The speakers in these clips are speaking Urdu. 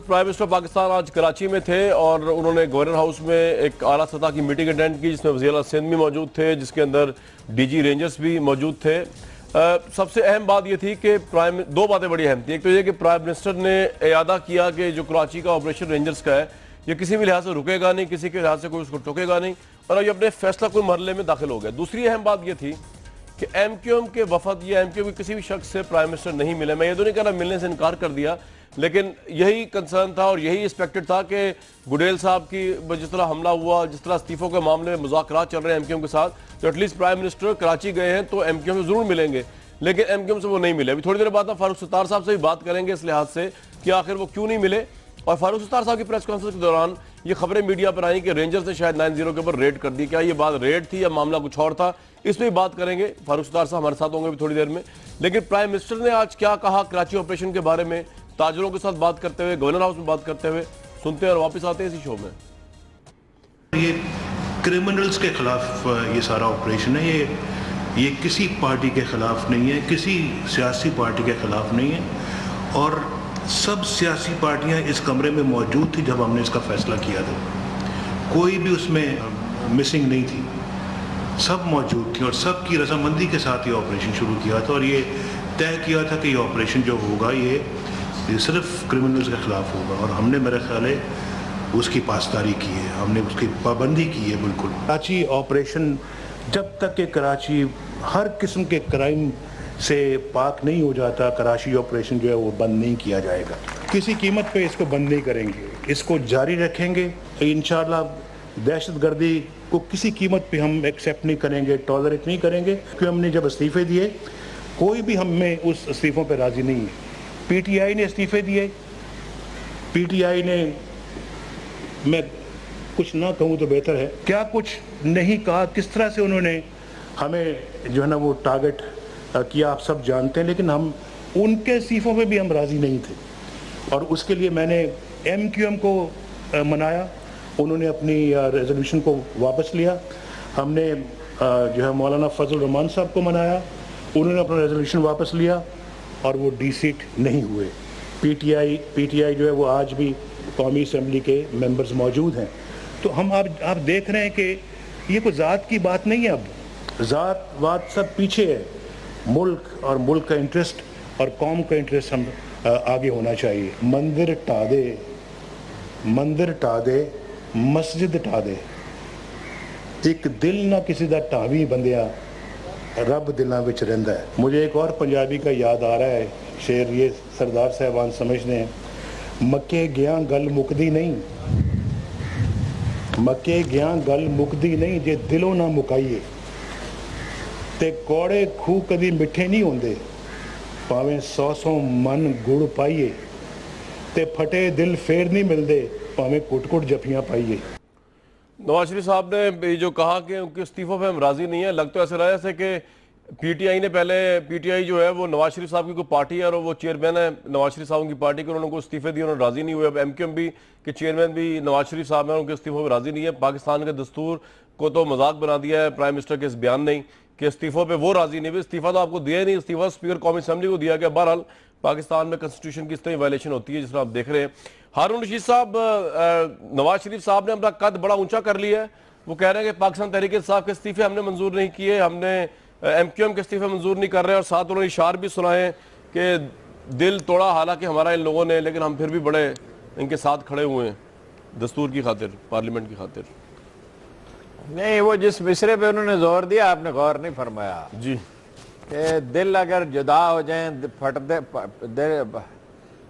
پرائم منسٹر پاکستان آج کراچی میں تھے اور انہوں نے گورنر ہاؤس میں ایک اعلیٰ سطح کی میٹنگ اٹینڈ کی جس میں وزیر اعلیٰ سندھ بھی موجود تھے، جس کے اندر ڈی جی رینجرز بھی موجود تھے۔ سب سے اہم بات یہ تھی کہ دو باتیں بڑی اہم تھیں۔ ایک تو یہ کہ پرائم منسٹر نے اعادہ کیا کہ جو کراچی کا آپریشن رینجرز کا ہے یہ کسی بھی لحاظ سے رکے گا نہیں، کسی کے لحاظ سے کوئی اس کو ٹوکے گا نہیں، اور یہ اپنے فیصلہ کوئی مرحلے میں داخل ہو گیا۔ دوسری اہم بات یہ تھی کہ ایم کیو ایم کے وفد یا ایم کیو ایم کے کسی بھی شخص سے پرائم منسٹر نہیں ملے۔ میں یہ تو نہیں کہہ رہا ملنے سے انکار کر دیا، لیکن یہی کنسرن تھا اور یہی ایکسپیکٹڈ تھا کہ گڈیل صاحب کی جس طرح حملہ ہوا، جس طرح استعفوں کے معاملے میں مذاکرات چل رہے ہیں ایم کیو ایم کے ساتھ، تو at least prime minister Karachi گئے ہیں تو ایم کیو ایم سے ضرور ملیں گے، لیکن ایم کیو ایم سے وہ نہیں ملے۔ ابھی تھوڑی دیر بعد ہم فاروق ستار صاحب سے بھی بات کریں گے اس لحاظ سے کہ آخر وہ کیوں نہیں ملے۔ اور فاروق ستار صاحب کی پریس کانفرنس کے دوران یہ خبریں میڈیا پر آئیں کہ رینجرز نے شاید 90 کے اوپر ریڈ کر دی۔ کیا یہ بات ریڈ تھی یا معاملہ کچھ اور تھا؟ اس پہ بھی بات کریں گے۔ فاروق ستار صاحب ہمارے ساتھ ہوں گے بھی تھوڑی دیر میں۔ لیکن پرائم منسٹر نے آج کیا کہا کراچی آپریشن کے بارے میں، تاجروں کے ساتھ بات کرتے ہوئے، گورنر ہاؤس میں بات کرتے ہوئے، سنتے ہیں اور واپس آتے ہیں اسی شو میں۔ یہ کرمنلز کے خلاف یہ سارا آپریشن ہے، یہ کسی پارٹی کے خلاف نہیں ہے، کسی سیاسی پارٹی کے خلاف نہیں ہے، اور سب سیاسی پارٹیاں اس کمرے میں موجود تھی جب ہم نے اس کا فیصلہ کیا تھا۔ کوئی بھی اس میں مسنگ نہیں تھی، سب موجود تھی اور سب کی رضامندی کے ساتھ یہ آپریشن شروع کیا تھا، اور یہ طے کیا تھا کہ یہ آپریشن جو ہوگا یہ صرف کرمنلز کے خلاف ہوگا، اور ہم نے میرے خیال ہے اس کی پاسداری کی ہے، ہم نے اس کی پابندی کی ہے بالکل۔ کراچی آپریشن جب تک کہ کراچی ہر قسم کے کرائم سے پاک نہیں ہو جاتا، کراچی آپریشن جو ہے وہ بند نہیں کیا جائے گا۔ کسی قیمت پہ اس کو بند نہیں کریں گے، اس کو جاری رکھیں گے انشاءاللہ۔ دہشت گردی کو کسی قیمت پہ ہم ایکسیپٹ نہیں کریں گے، ٹالریٹ نہیں کریں گے، کیونکہ ہم نے جب استعفے دیے کوئی بھی ہم میں اس استعفوں پہ راضی نہیں ہے۔ پی ٹی آئی نے استعفے دیے، پی ٹی آئی نے، میں کچھ نہ کہوں تو بہتر ہے، کیا کچھ نہیں کہا، کس طرح سے انہوں نے ہمیں جو ہے نا وہ ٹارگٹ کیا آپ سب جانتے ہیں، لیکن ہم ان کے استعفوں پہ بھی ہم راضی نہیں تھے، اور اس کے لیے میں نے ایم کیو ایم کو منایا، انہوں نے اپنی ریزولوشن کو واپس لیا۔ ہم نے جو ہے مولانا فضل الرحمان صاحب کو منایا، انہوں نے اپنا ریزولوشن واپس لیا اور وہ ڈی سیٹ نہیں ہوئے۔ پی ٹی آئی جو ہے وہ آج بھی قومی اسمبلی کے ممبرز موجود ہیں۔ تو ہم آپ دیکھ رہے ہیں کہ یہ کوئی ذات کی بات نہیں ہے، اب ذات وات سب پیچھے ہے، ملک اور ملک کا انٹرسٹ اور قوم کا انٹرسٹ ہم آگے ہونا چاہیے۔ مندر ٹا دے مسجد ٹا دے، ایک دل نہ کسی دا ٹاوی بندیا، رب دلاں وچ رہندا ہے۔ مجھے ایک اور پنجابی کا یاد آ رہا ہے شعر، یہ سردار صاحبان سمجھتے ہیں، مکے گیاں گل مکدی نہیں، مکے گیاں گل مکدی نہیں، جے دلوں نہ مکائیے تے کوڑے کھو کدی مٹھے نہیں ہوندے، پاویں 100 من گڑ پائیے تے پھٹے دل پھر نہیں ملدے، پاویں کٹ کٹ جفیاں پائیے۔ نواز شریف صاحب نے جو کہا کہ ان کے استعفوں پہ ہم راضی نہیں ہیں، لگ تو ایسے رہا ہے جیسے کہ پی ٹی آئی نے پہلے، پی ٹی آئی جو ہے وہ نواز شریف صاحب کی کوئی پارٹی ہے اور وہ چیئرمین ہے نواز شریف صاحب کی پارٹی کے، انہوں نے کو استعفے دیے، انہوں نے راضی نہیں ہوئے۔ اب ایم کیو ایم بھی کہ چیئرمین بھی نواز شریف صاحب ہیں، ان کے استعفوں پہ راضی نہیں ہے۔ پاکستان کے دستور کو تو مذاق بنا دیا ہے پرائم منسٹر کے اس بیان نہیں کہ استعفوں پہ وہ راضی نہیں ہوئے۔ استعفیٰ تو آپ کو دیا ہی نہیں، استعفیٰ اسپیکر قومی اسمبلی کو دیا گیا۔ بہرحال پاکستان میں کنسٹیٹیوشن کی اس طرح وائلیشن ہوتی ہے جس طرح آپ دیکھ رہے ہیں۔ ہارون رشید صاحب، نواز شریف صاحب نے اپنا قد بڑا اونچا کر لیا ہے، وہ کہہ رہے ہیں کہ پاکستان تحریک انصاف کے استعفے ہم نے منظور نہیں کیے، ہم نے ایم کیو ایم کے استعفے منظور نہیں کر رہے، اور ساتھ انہوں نے اشعار بھی سنائے کہ دل توڑا حالانکہ ہمارا ان لوگوں نے، لیکن ہم پھر بھی بڑے ان کے ساتھ کھڑے ہوئے ہیں دستور کی خاطر، پارلیمنٹ کی خاطر۔ نہیں، وہ جس مصرے پہ انہوں نے زور دیا آپ نے غور نہیں فرمایا جی، کہ دل اگر جدا ہو جائیں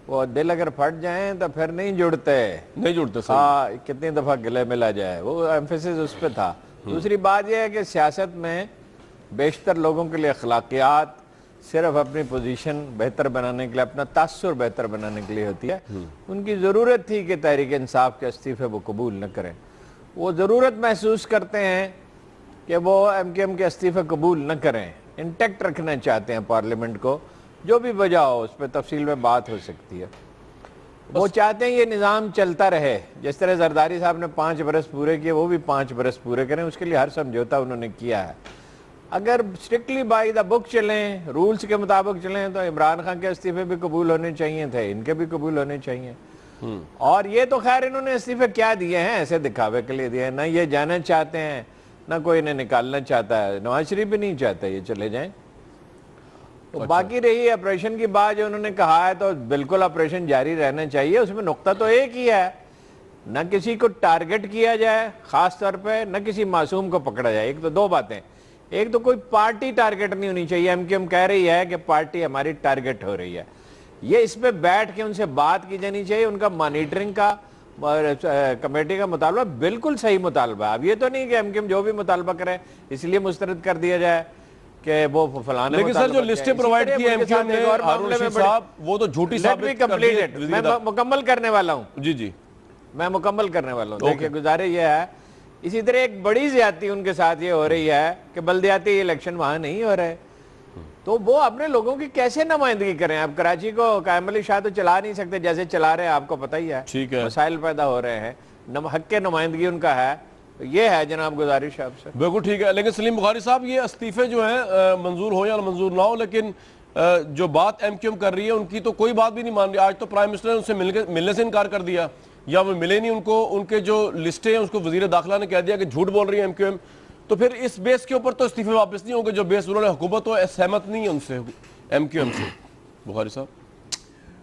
وہ دل اگر پھٹ جائیں تو پھر نہیں جڑتے ہاں، کتنی دفعہ گلے ملا جائے، وہ ایمفیسس اس پہ تھا۔ دوسری بات یہ ہے کہ سیاست میں بیشتر لوگوں کے لیے اخلاقیات صرف اپنی پوزیشن بہتر بنانے کے لیے، اپنا تاثر بہتر بنانے کے لیے ہوتی ہے۔ ان کی ضرورت تھی کہ تحریک انصاف کے استعفے وہ قبول نہ کریں، وہ ضرورت محسوس کرتے ہیں کہ وہ ایم کیو ایم کے استعفے قبول نہ کریں، انٹیکٹ رکھنا چاہتے ہیں پارلیمنٹ کو، جو بھی وجہ ہو اس پہ تفصیل میں بات ہو سکتی ہے۔ وہ چاہتے ہیں یہ نظام چلتا رہے، جس طرح زرداری صاحب نے 5 برس پورے کیے، وہ بھی 5 برس پورے کریں، اس کے لیے ہر سمجھوتا انہوں نے کیا ہے۔ اگر اسٹرکٹلی بائی دا بک چلیں، رولز کے مطابق چلیں، تو عمران خان کے استعفے بھی قبول ہونے چاہیے تھے، ان کے بھی قبول ہونے چاہیے۔ اور یہ تو خیر انہوں نے استعفے کیا دیے ہیں، ایسے دکھاوے کے لیے دیے ہیں، نہ یہ جانا چاہتے ہیں نہ کوئی انہیں نکالنا چاہتا ہے، نواز شریف بھی نہیں چاہتا یہ چلے جائیں۔ تو باقی رہی آپریشن کی بات جو انہوں نے کہا ہے، تو بالکل آپریشن جاری رہنا چاہیے، اس میں نقطہ تو ایک ہی ہے، نہ کسی کو ٹارگٹ کیا جائے خاص طور پہ، نہ کسی معصوم کو پکڑا جائے۔ ایک تو دو باتیں، ایک تو کوئی پارٹی ٹارگٹ نہیں ہونی چاہیے، ایم کیو ایم کہہ رہی ہے کہ پارٹی ہماری ٹارگٹ ہو رہی ہے، یہ اس پہ بیٹھ کے ان سے بات کی جانی چاہیے، ان کا مانیٹرنگ کا کمیٹی کا مطالبہ بالکل صحیح مطالبہ ہے۔ اب یہ تو نہیں کہ ایم کیو ایم جو بھی مطالبہ کرے اس لیے مسترد کر دیا جائے کہ وہ فلانے، لیکن سر جو لسٹیں پرووائڈ کی ایم کیو ایم نے ہارون رشید صاحب، وہ تو جھوٹی ثابت کر دی ہے۔ میں مکمل کرنے والا ہوں، جی میں مکمل کرنے والا ہوں۔ دیکھیں گزارش یہ ہے، اسی طرح ایک بڑی زیادتی ان کے ساتھ یہ ہو رہی ہے کہ بلدیاتی الیکشن وہاں نہیں ہو رہے، تو وہ اپنے لوگوں کی کیسے نمائندگی کریں؟ اب کراچی کو قائم علی شاہ تو چلا نہیں سکتے جیسے چلا رہے ہیں، آپ کو پتہ ہی ہے، مسائل پیدا ہو رہے ہیں، حق کے نمائندگی ان کا ہے، یہ ہے جناب گزارش آپ سے۔ بالکل ٹھیک ہے، لیکن سلیم بخاری صاحب یہ استعفے جو ہیں منظور ہو یا منظور نہ ہو، لیکن جو بات ایم کیو ایم کر رہی ہے ان کی تو کوئی بات بھی نہیں مان رہی۔ آج تو پرائم منسٹر نے ان سے ملنے سے انکار کر دیا، یا وہ ملے نہیں ان کو، ان کے جو لسٹیں ہیں اس کو وزیر داخلہ نے کہہ دیا کہ جھوٹ بول رہی ہے ایم کیو ایم، تو پھر اس بیس کے اوپر تو استعفے واپس نہیں ہوں گے جو بیس انہوں نے حکومت ہو سہمت نہیں ہے ان سے ایم کیو ایم سے۔ بخاری صاحب،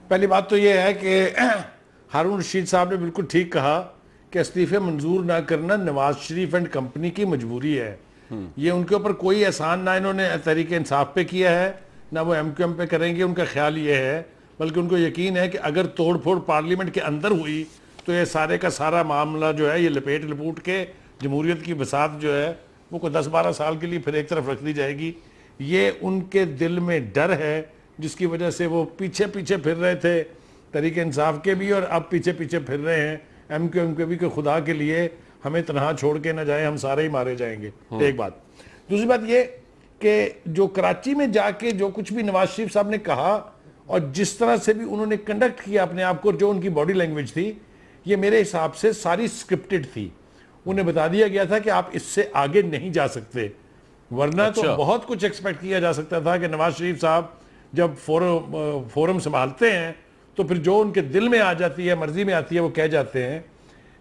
پہلی بات تو یہ ہے کہ ہارون رشید صاحب نے بالکل ٹھیک کہا کہ استعفے منظور نہ کرنا نواز شریف اینڈ کمپنی کی مجبوری ہے، یہ ان کے اوپر کوئی احسان نہ انہوں نے تحریک انصاف پہ کیا ہے نہ وہ ایم کیو ایم پہ کریں گے، ان کا خیال یہ ہے، بلکہ ان کو یقین ہے کہ اگر توڑ پھوڑ پارلیمنٹ کے اندر ہوئی تو یہ سارے کا سارا معاملہ جو ہے یہ لپوٹ کے جمہوریت کی بساط جو ہے وہ کوئی 10-12 سال کے لیے پھر ایک طرف رکھ دی جائے گی۔ یہ ان کے دل میں ڈر ہے جس کی وجہ سے وہ پیچھے پھر رہے تھے تحریک انصاف کے بھی، اور اب پیچھے پھر رہے ہیں ایم کیو ایم کے بھی، کہ خدا کے لیے ہمیں تنہا چھوڑ کے نہ جائیں، ہم سارے ہی مارے جائیں گے۔ ایک بات۔ دوسری بات یہ کہ جو کراچی میں جا کے جو کچھ بھی نواز شریف صاحب نے کہا اور جس طرح سے بھی انہوں نے کنڈکٹ کیا اپنے آپ کو، جو ان کی باڈی لینگویج تھی، یہ میرے حساب سے ساری سکرپٹڈ تھی۔ انہیں بتا دیا گیا تھا کہ آپ اس سے آگے نہیں جا سکتے، ورنہ تو بہت کچھ ایکسپیکٹ کیا جا سکتا تھا کہ نواز شریف صاحب جب فورم سنبھالتے ہیں تو پھر جو ان کے دل میں آ جاتی ہے، مرضی میں آتی ہے، وہ کہہ جاتے ہیں۔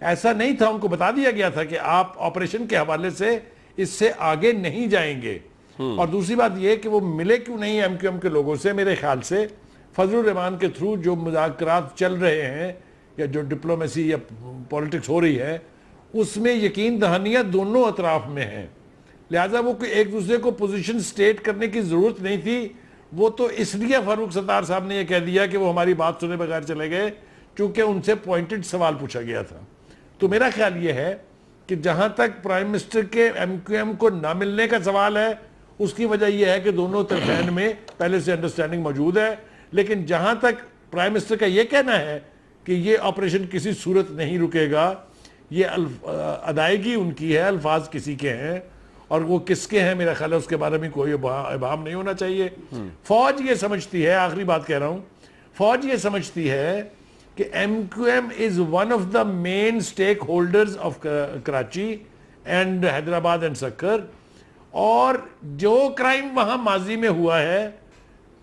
ایسا نہیں تھا، ان کو بتا دیا گیا تھا کہ آپ آپریشن کے حوالے سے اس سے آگے نہیں جائیں گے۔ اور دوسری بات یہ کہ وہ ملے کیوں نہیں ایم کیو ایم کے لوگوں سے؟ میرے خیال سے فضل الرحمان کے تھرو جو مذاکرات چل رہے ہیں یا جو ڈپلومیسی یا پولیٹکس ہو رہی ہے، اس میں یقین دہانیاں دونوں اطراف میں ہیں، لہٰذا وہ ایک دوسرے کو پوزیشن سٹیٹ کرنے کی ضرورت نہیں تھی۔ وہ تو اس لیے فاروق ستار صاحب نے یہ کہہ دیا کہ وہ ہماری بات سنے بغیر چلے گئے، چونکہ ان سے پوائنٹڈ سوال پوچھا گیا تھا۔ تو میرا خیال یہ ہے کہ جہاں تک پرائم منسٹر کے ایم کیو ایم کو نہ ملنے کا سوال ہے، اس کی وجہ یہ ہے کہ دونوں طرفین میں پہلے سے انڈرسٹینڈنگ موجود ہے، لیکن جہاں تک پرائم منسٹر کا یہ کہنا ہے کہ یہ آپریشن کسی صورت نہیں رکے گا، یہ ادائیگی ان کی ہے، الفاظ کسی کے ہیں، اور وہ کس کے ہیں میرا خیال ہے اس کے بارے میں کوئی ابہام نہیں ہونا چاہیے۔ فوج یہ سمجھتی ہے، آخری بات کہہ رہا ہوں، فوج یہ سمجھتی ہے کہ M Q M is one of the main stakeholders of Karachi and Hyderabad and Sukkur, اور جو کرائم وہاں ماضی میں ہوا ہے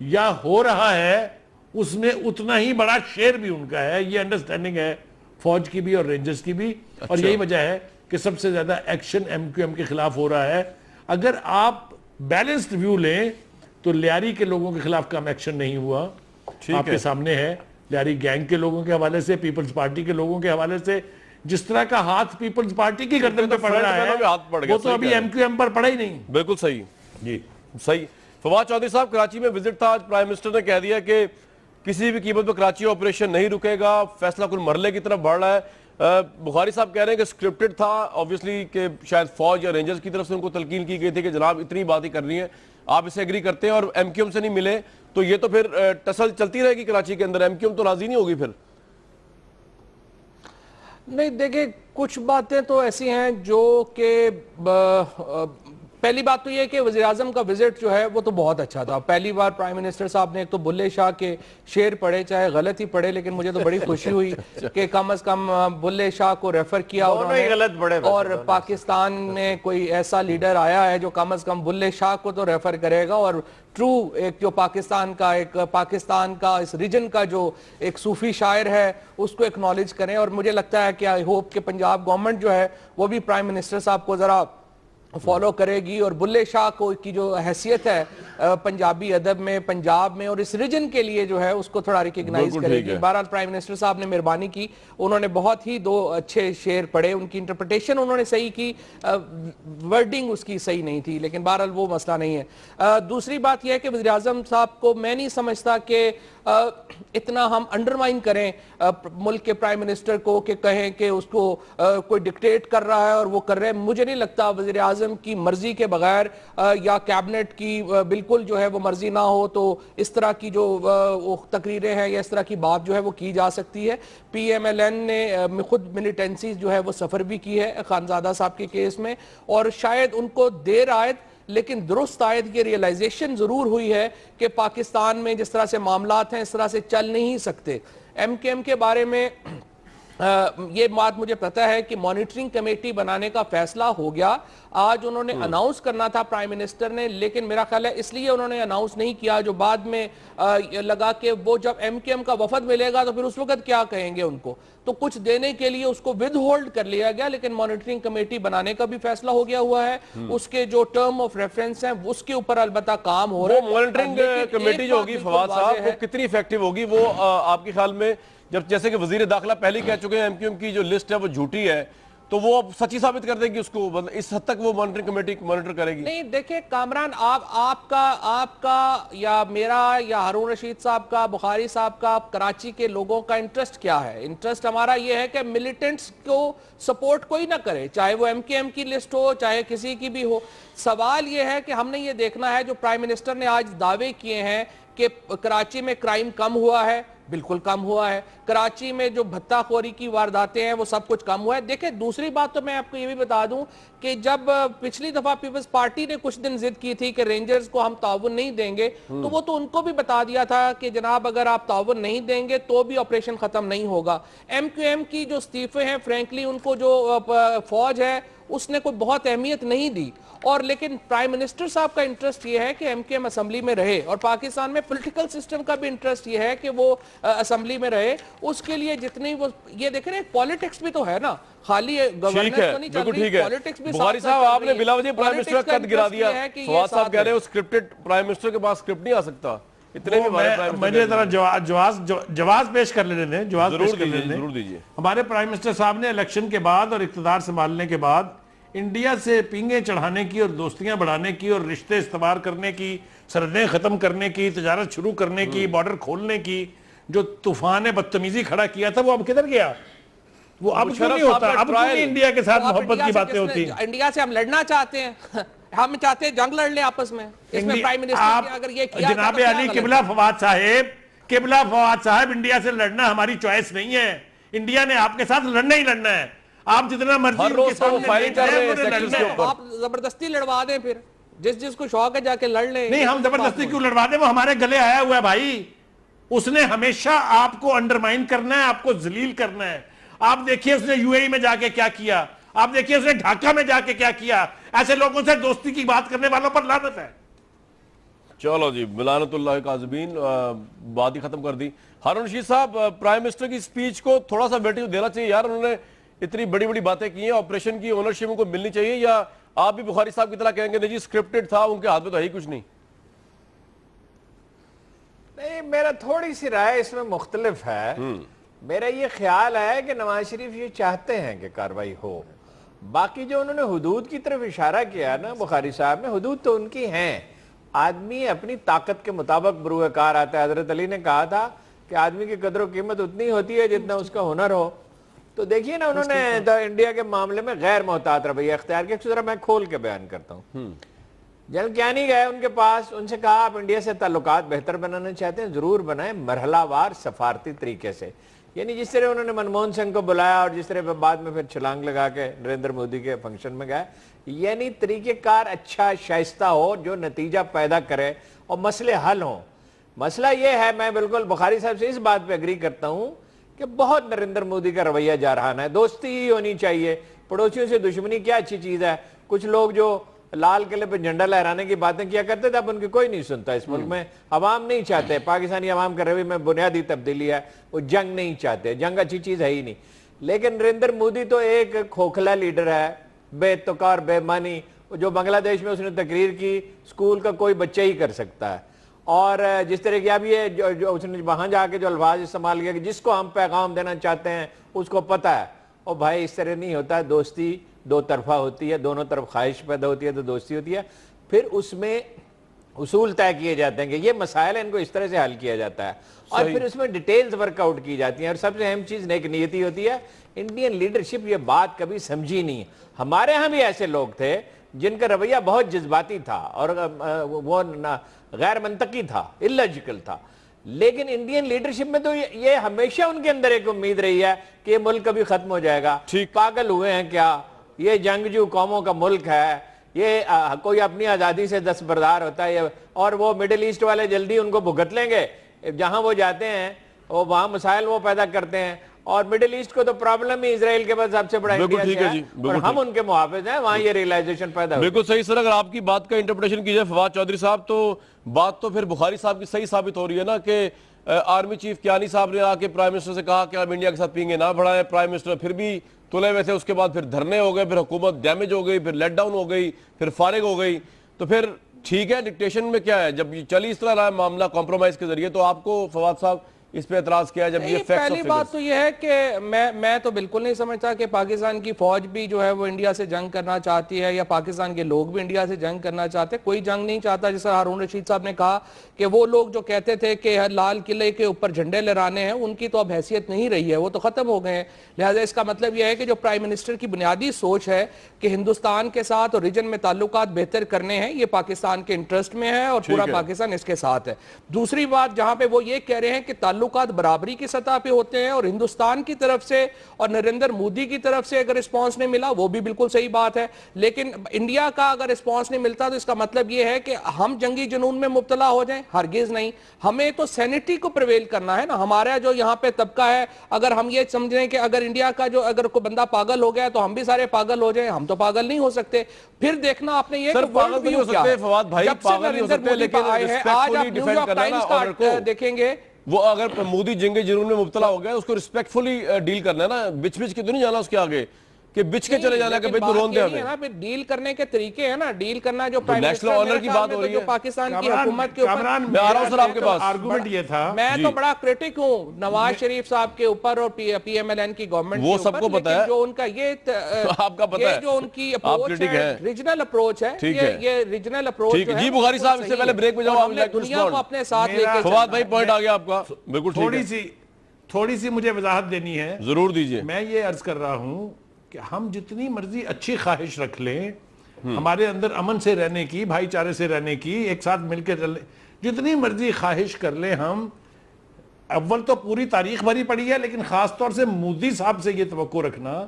یا ہو رہا ہے اس میں اتنا ہی بڑا شیئر بھی ان کا ہے، یہ انڈرسٹینڈنگ ہے فوج کی بھی اور رینجرز کی بھی، اور یہی وجہ ہے کہ سب سے زیادہ ایکشن ایم کیو ایم کے خلاف ہو رہا ہے۔ اگر آپ بیلنسڈ ویو لیں تو لیاری کے لوگوں کے خلاف کم ایکشن نہیں ہوا، آپ کے سامنے ہے لیاری گینگ کے لوگوں کے حوالے سے، پیپلز پارٹی کے لوگوں کے حوالے سے جس طرح کا ہاتھ پیپلز پارٹی کی گردن پہ پڑ رہا ہے وہ تو ابھی ایم کیو ایم پر پڑا ہی نہیں۔ بالکل صحیح جی صحیح۔ فواد چودھری صاحب، کراچی میں وزٹ تھا، آج پرائم منسٹر نے کہہ دیا کہ کسی بھی قیمت پہ کراچی آپریشن نہیں رکے گا، فیصلہ کل مرحلے کی طرف بڑھ رہا ہے۔ بخاری صاحب کہہ رہے ہیں کہ سکرپٹڈ تھا، آبویسلی کہ شاید فوج یا رینجرز کی طرف سے ان کو تلقین کی گئی تھی کہ جناب اتنی بات ہی کرنی ہے، آپ اسے ایگری کرتے ہیں، اور ایم کیو ایم سے نہیں ملے تو یہ تو پھر ٹسل چلتی رہے گی کراچی کے اندر، ایم کیو ایم تو راضی نہیں ہوگی پھر۔ نہیں دیکھیں، کچھ باتیں تو ایسی ہیں جو کہ پہلی بات تو یہ کہ وزیراعظم کا وزٹ جو ہے وہ تو بہت اچھا تھا. پہلی بار پرائم منسٹر صاحب نے ایک تو بلے شاہ کے شعر پڑھے, چاہے غلط ہی پڑھے, لیکن مجھے تو بڑی خوشی ہوئی کہ کم از کم بلے شاہ کو ریفر کیا اور پاکستان میں کوئی ایسا لیڈر آیا ہے جو کم از کم بلے شاہ کو تو ریفر کرے گا, اور ٹرو ایک جو پاکستان کا اس ریجن کا جو ایک صوفی شاعر ہے اس کو ایکنالج کریں. اور مجھے لگتا ہے کہ آئی ہوپ کہ پنجاب گورنمنٹ جو ہے وہ بھی پرائم منسٹر صاحب کو ذرا فالو کرے گی, اور بلے شاہ کو کی جو حیثیت ہے پنجابی ادب میں, پنجاب میں اور اس ریجن کے لیے جو ہے اس کو تھوڑا ریکگنائز کرے گی. بہرحال پرائم منسٹر صاحب نے مہربانی کی, انہوں نے بہت ہی 2 اچھے شعر پڑھے, ان کی انٹرپریٹیشن انہوں نے صحیح کی, ورڈنگ اس کی صحیح نہیں تھی, لیکن بہرحال وہ مسئلہ نہیں ہے. دوسری بات یہ ہے کہ وزیراعظم صاحب کو میں نہیں سمجھتا کہ اتنا ہم انڈرمائن کریں ملک کے پرائم منسٹر کو کہ کہیں کہ اس کو کوئی ڈکٹیٹ کر رہا ہے اور وہ کر رہے ہیں. مجھے نہیں لگتا وزیر اعظم کی مرضی کے بغیر یا کیبنٹ کی بالکل جو ہے وہ مرضی نہ ہو تو اس طرح کی جو تقریریں ہیں یا اس طرح کی بات جو ہے وہ کی جا سکتی ہے. پی ایم ایل این نے خود ملیٹنسی جو ہے وہ سفر بھی کی ہے خانزادہ صاحب کے کیس میں, اور شاید ان کو دیر آئے لیکن درست آیت کی ریئلائزیشن ضرور ہوئی ہے کہ پاکستان میں جس طرح سے معاملات ہیں اس طرح سے چل نہیں سکتے. ایم کے ایم کے بارے میں یہ بات مجھے پتہ ہے کہ مانیٹرنگ کمیٹی بنانے کا فیصلہ ہو گیا, آج انہوں نے اناؤنس کرنا تھا پرائم منسٹر نے, لیکن میرا خیال ہے اس لیے انہوں نے اناؤنس نہیں کیا جو بعد میں لگا کہ وہ جب ایم کے ایم کا وفد ملے گا تو پھر اس وقت کیا کہیں گے ان کو, تو کچھ دینے کے لیے اس کو ود ہولڈ کر لیا گیا. لیکن مانیٹرنگ کمیٹی بنانے کا بھی فیصلہ ہو گیا ہوا ہے, اس کے جو ٹرم آف ریفرنس ہیں اس کے اوپر البتہ کام ہو رہا ہے. وہ مانیٹرنگ کمیٹی جو ہوگی فواد صاحب وہ کتنی ایفیکٹو ہوگی, وہ آپ کے خیال میں, جب جیسے کہ وزیر داخلہ پہلے کہہ چکے ہیں ایم کیو ایم کی جو لسٹ ہے وہ جھوٹی ہے, تو وہ سچی ثابت کر دے گی اس کو, اس حد تک وہ مانیٹرنگ کمیٹی مانیٹر کرے گی؟ نہیں دیکھیں کامران, آپ کا یا میرا یا ہارون رشید صاحب کا, بخاری صاحب کا, کراچی کے لوگوں کا انٹرسٹ کیا ہے؟ انٹرسٹ ہمارا یہ ہے کہ ملیٹنٹس کو سپورٹ کوئی نہ کرے, چاہے وہ ایم کے ایم کی لسٹ ہو چاہے کسی کی بھی ہو. سوال یہ ہے کہ ہم نے یہ دیکھنا ہے, جو پرائم منسٹر نے آج دعوے کیے ہیں کہ کراچی میں کرائم کم ہوا ہے, بالکل کم ہوا ہے. کراچی میں جو بھتہ خوری کی وارداتیں ہیں وہ سب کچھ کم ہوا ہے. دیکھیں دوسری بات تو میں آپ کو یہ بھی بتا دوں کہ جب پچھلی دفعہ پیپلز پارٹی نے کچھ دن ضد کی تھی کہ رینجرز کو ہم تعاون نہیں دیں گے, تو وہ تو ان کو بھی بتا دیا تھا کہ جناب اگر آپ تعاون نہیں دیں گے تو بھی آپریشن ختم نہیں ہوگا. ایم کیو ایم کی جو استعفے ہیں فرینکلی ان کو جو فوج ہے اس نے کوئی بہت اہمیت نہیں دی, اور لیکن پرائم منسٹر صاحب کا انٹرسٹ یہ ہے کہ ایم کے ایم اسمبلی میں رہے, اور پاکستان میں پولیٹیکل سسٹم کا بھی انٹرسٹ یہ ہے کہ وہ اسمبلی میں رہے. اس کے لیے جتنی وہ یہ دیکھیں نا, پالیٹکس بھی تو ہے نا, خالی گورننس تو نہیں چل رہی, پالیٹکس بھی. بخاری صاحب آپ نے بلا وجہ پرائم منسٹر کا قد گرا دیا, فواد صاحب کہہ رہے ہیں اسکرپٹڈ پرائم منسٹر کے پاس اسکرپٹ نہیں آ سکتا. مجھے ذرا جواز پیش کر لینے دیں, ضرور دیجیے. ہمارے پرائم منسٹر صاحب نے الیکشن کے بعد اور اقتدار سنبھالنے کے بعد انڈیا سے پینگیں چڑھانے کی اور دوستیاں بڑھانے کی اور رشتے استوار کرنے کی, سرحدیں ختم کرنے کی, تجارت شروع کرنے کی, بارڈر کھولنے کی جو طوفان بدتمیزی کھڑا کیا تھا وہ اب کدھر گیا؟ وہ اب کیوں نہیں ہوتا؟ اب کیوں نہیں انڈیا کے ساتھ محبت کی باتیں ہوتی ہیں؟ انڈیا سے ہم لڑنا چاہتے ہیں, ہم چاہتے ہیں جنگ لڑ لیں آپس میں. اس میں پرائم منسٹر نے اگر یہ کیا, جناب علی قبلہ فواد صاحب, انڈیا سے لڑنا ہماری چوائس نہیں ہے, انڈیا نے آپ کے ساتھ لڑنا ہی لڑنا ہے. آپ جتنا مرضی آپ زبردستی لڑوا دیں, پھر جس کو شوق ہے جا کے لڑ لیں. نہیں, ہم زبردستی کیوں لڑوا دیں, وہ ہمارے گلے آیا ہوا ہے بھائی. اس نے ہمیشہ آپ کو انڈرمائن کرنا ہے, آپ کو ذلیل کرنا ہے. آپ دیکھیے اس نے یو اے ای میں جا کے کیا کیا, آپ دیکھیے اس نے ڈھاکہ میں جا کے کیا کیا. ایسے لوگوں سے دوستی کی بات کرنے والوں پر لعنت ہے. چلو جی, ملعنت اللہ کاذبین, بات ہی ختم کر دی. ہارون رشید صاحب, پرائم منسٹر کی سپیچ کو تھوڑا سا ویٹنگ دینا چاہیے یار, انہوں نے اتنی بڑی بڑی باتیں کی ہیں, آپریشن کی اونرشپ کو ملنی چاہیے, یا آپ بھی بخاری صاحب کی طرح کہیں گے نہیں جی اسکرپٹڈ تھا, ان کے ہاتھ میں تو ہے ہی کچھ نہیں؟ نہیں, میرا تھوڑی سی رائے اس میں مختلف ہے. میرا یہ خیال ہے کہ نواز شریف یہ چاہتے ہیں کہ کاروائی ہو. باقی جو انہوں نے حدود کی طرف اشارہ کیا نا بخاری صاحب نے, حدود تو ان کی ہیں. آدمی اپنی طاقت کے مطابق بروئے کار آتا ہے. حضرت علی نے کہا تھا کہ آدمی کی قدر و قیمت اتنی ہوتی ہے جتنا اس کا ہنر ہو. تو دیکھیے نا, انہوں نے انڈیا کے معاملے میں غیر محتاط رویہ اختیار کیا. ذرا میں کھول کے بیان کرتا ہوں. جنرل کیانی گئے ان کے پاس, ان سے کہا آپ انڈیا سے تعلقات بہتر بنانا چاہتے ہیں, ضرور بنائیں, مرحلہ وار سفارتی طریقے سے. یعنی جس طرح انہوں نے منموہن سنگھ کو بلایا اور جس طرح بعد میں پھر چھلانگ لگا کے نریندر مودی کے فنکشن میں گئے، یعنی طریقہ کار اچھا شائستہ ہو جو نتیجہ پیدا کرے اور مسئلے حل ہوں۔ مسئلہ یہ ہے، میں بالکل بخاری صاحب سے اس بات پہ اگری کرتا ہوں کہ بہت نریندر مودی کا رویہ جارحانہ ہے۔ دوستی ہی ہونی چاہیے، پڑوسیوں سے دشمنی کیا اچھی چیز ہے۔ کچھ لوگ جو لال قلعے پہ جھنڈا لہرانے کی باتیں کیا کرتے تھے، اب ان کی کوئی نہیں سنتا۔ اس ملک میں عوام نہیں چاہتے، پاکستانی عوام کا رویے میں بنیادی تبدیلی ہے، وہ جنگ نہیں چاہتے، جنگ اچھی چیز ہے ہی نہیں۔ لیکن نریندر مودی تو ایک کھوکھلا لیڈر ہے، بے اتقا اور بے معنی، جو بنگلہ دیش میں اس نے تقریر کی اسکول کا کوئی بچہ ہی کر سکتا ہے۔ اور جس طرح کی اب یہ جو اس نے وہاں جا کے جو الفاظ استعمال کیا کہ جس کو ہم پیغام دینا چاہتے ہیں اس کو پتہ ہے، اور بھائی اس طرح نہیں ہوتا ہے۔ دوستی دو طرفہ ہوتی ہے، دونوں طرف خواہش پیدا ہوتی ہے تو دوستی ہوتی ہے، پھر اس میں اصول طے کیے جاتے ہیں کہ یہ مسائل ہیں، ان کو اس طرح سے حل کیا جاتا ہے، اور پھر اس میں ڈیٹیلز ورک آؤٹ کی جاتی ہیں۔ اور سب سے اہم چیز نیک نیتی ہوتی ہے۔ انڈین لیڈرشپ یہ بات کبھی سمجھی نہیں۔ ہمارے ہاں بھی ایسے لوگ تھے جن کا رویہ بہت جذباتی تھا اور وہ غیر منطقی تھا، illogical تھا، لیکن انڈین لیڈرشپ میں تو یہ ہمیشہ ان کے اندر ایک امید رہی ہے کہ یہ ملک کبھی ختم ہو جائے گا۔ پاگل ہوئے ہیں کیا؟ یہ جنگجو قوموں کا ملک ہے، یہ کوئی اپنی آزادی سے دستبردار ہوتا ہے، اور وہ مڈل ایسٹ والے جلدی ان کو بھگت لیں گے۔ جہاں وہ جاتے ہیں وہاں مسائل وہ پیدا کرتے ہیں، اور مڈل ایسٹ کو تو پرابلم ہی اسرائیل کے بعد سب سے بڑا انڈیا سے ہے، اور ہم ان کے محافظ ہیں، وہاں یہ ریلائزیشن پیدا ہوئی۔ بالکل صحیح سر، اگر آپ کی بات کا انٹرپریٹیشن کی جائے فواد چودھری صاحب، تو بات تو پھر بخاری صاحب کی صحیح ثابت ہو رہی ہے نا کہ آرمی چیف کیانی صاحب نے آ کے پرائم منسٹر سے کہا کہ آپ انڈیا کے ساتھ پینگے نہ بڑھائیں، پرائم منسٹر پھر بھی تلے ہوئے تھے، اس کے بعد پھر دھرنے ہو گئے، پھر حکومت ڈیمیج ہو گئی، پھر لیٹ ڈاؤن ہو گئی، پھر فارغ ہو گئی۔ تو پھر ٹھیک ہے، ڈکٹیشن میں کیا ہے، جب یہ چلی اس طرح رہا ہے معاملہ کمپرومائز کے ذریعے، تو آپ کو فواد صاحب اس پہ اعتراض کیا ہے جب یہ فیکٹس؟ پہلی بات تو یہ ہے کہ میں تو بالکل نہیں سمجھتا کہ پاکستان کی فوج بھی جو ہے وہ انڈیا سے جنگ کرنا چاہتی ہے، یا پاکستان کے لوگ بھی انڈیا سے جنگ کرنا چاہتے ہیں۔ کوئی جنگ نہیں چاہتا۔ جیسا ہارون رشید صاحب نے کہا کہ وہ لوگ جو کہتے تھے کہ لال قلعے کے اوپر جھنڈے لہرانے ہیں، ان کی تو اب حیثیت نہیں رہی ہے، وہ تو ختم ہو گئے ہیں۔ لہٰذا اس کا مطلب یہ ہے کہ جو پرائم منسٹر کی بنیادی سوچ ہے کہ ہندوستان کے ساتھ اور ریجن میں تعلقات بہتر کرنے ہیں، یہ پاکستان کے انٹرسٹ میں ہے اور پورا پاکستان اس کے ساتھ ہے۔ دوسری بات جہاں پہ وہ یہ کہہ رہے ہیں کہ تعلقات برابری کی سطح پہ ہوتے ہیں، اور ہندوستان کی طرف سے اور نریندر مودی کی طرف سے اگر رسپانس نہیں ملا، وہ بھی بالکل صحیح بات ہے، لیکن انڈیا کا اگر رسپانس نہیں ملتا تو اس کا مطلب یہ ہے کہ ہم جنگی جنون میں مبتلا ہو جائیں، ہرگز نہیں۔ ہمیں تو سینٹی کو پریویل کرنا ہے نا۔ ہمارا جو یہاں پہ طبقہ ہے، اگر ہم یہ سمجھیں کہ اگر انڈیا کا جو اگر کوئی بندہ پاگل ہو گیا تو ہم بھی سارے پاگل ہو جائیں، ہم تو پاگل نہیں ہو سکتے۔ پھر دیکھنا آپ نے یہ کہ پاگل نہیں ہو سکتے فواد بھائی، پاگل نہیں ہو سکتے، لیکن ریسپیکٹفلی ڈیفینڈ کرنا نا آرڈر کو دیکھیں گے۔ وہ اگر مودی جنگی جنون میں مبتلا ہو گیا اس کو ریسپیکٹفلی ڈیل کرنا ہے نا، بچ کے تو نہیں جانا اس کے آگے کہ بچ کے چلے جانا کہ بھئی تو رون دے ہمیں۔ ڈیل کرنے کے طریقے ہیں نا، ڈیل کرنا جو پرائم نیشنل آنر کی بات ہو رہی ہے پاکستان کی حکومت کے اوپر۔ میں آ رہا ہوں سر آپ کے پاس، آرگومنٹ یہ تھا، میں تو بڑا کرٹک ہوں نواز شریف صاحب کے اوپر اور پی ایم ایل این کی گورنمنٹ کے وہ اوپر، سب کو پتا ہے جو ان کا یہ آپ کا پتا ہے جو ان کی اپروچ ہے، ریجنل اپروچ ہے، یہ ریجنل اپروچ جو ہے۔ جی بخاری صاحب، اس سے پہلے بریک میں جاؤ، آپ لائک ٹو دنیا کو اپنے ساتھ لے کے فواد بھائی پوائنٹ آ گیا آپ کا، بالکل ٹھیک ہے۔ تھوڑی سی مجھے وضاحت دینی ہے، ضرور دیجئے۔ میں یہ عرض کر رہا ہوں کہ ہم جتنی مرضی اچھی خواہش رکھ لیں، ہمارے اندر امن سے رہنے کی، بھائی چارے سے رہنے کی، ایک ساتھ مل کے چلنے، جتنی مرضی خواہش کر لیں ہم، اول تو پوری تاریخ بھری پڑی ہے، لیکن خاص طور سے مودی صاحب سے یہ توقع رکھنا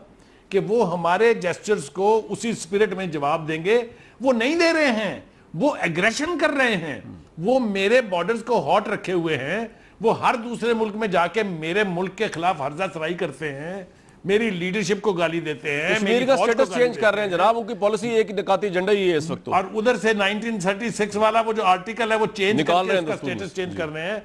کہ وہ ہمارے جیسچرز کو اسی سپرٹ میں جواب دیں گے، وہ نہیں دے رہے ہیں، وہ ایگریشن کر رہے ہیں، وہ میرے بارڈرز کو ہاٹ رکھے ہوئے ہیں، وہ ہر دوسرے ملک میں جا کے میرے ملک کے خلاف ہرزہ سرائی کرتے ہیں، میری لیڈرشپ کو گالی دیتے ہیں، کشمیر کا سٹیٹس چینج کر رہے ہیں جناب، ان کی پالیسی ایک نکاتی ایجنڈا ہی ہے اس وقت، اور ادھر سے 1936 والا وہ جو آرٹیکل ہے وہ چینج کر کے اس کا سٹیٹس چینج کر رہے ہیں۔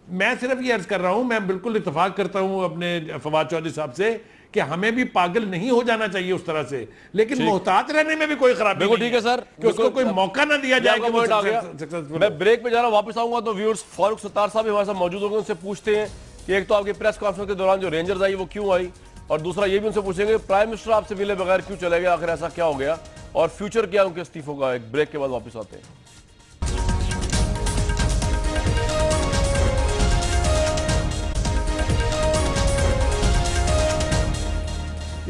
میں صرف یہ عرض کر رہا ہوں، میں بالکل اتفاق کرتا ہوں اپنے فواد چودھری صاحب سے کہ ہمیں بھی پاگل نہیں ہو جانا چاہیے اس طرح سے، لیکن محتاط رہنے میں بھی کوئی خرابی نہیں ہے۔ ٹھیک ہے سر، کہ اس کو کوئی موقع نہ دیا جائے کہ وہ میں بریک پہ جا رہا ہوں، واپس آؤں گا تو ویورز فاروق ستار صاحب ہمارے ساتھ موجود ہوں گے، ان سے پوچھتے ہیں کہ ایک تو آپ کی پریس کانفرنس کے دوران جو رینجرز آئی وہ کیوں آئی، اور دوسرا یہ بھی ان سے پوچھیں گے پرائم منسٹر آپ سے ملے بغیر کیوں چلے گئے، آخر ایسا کیا ہو گیا، اور فیوچر کیا ان کے استعفوں کا۔ ایک بریک کے بعد واپس آتے ہیں۔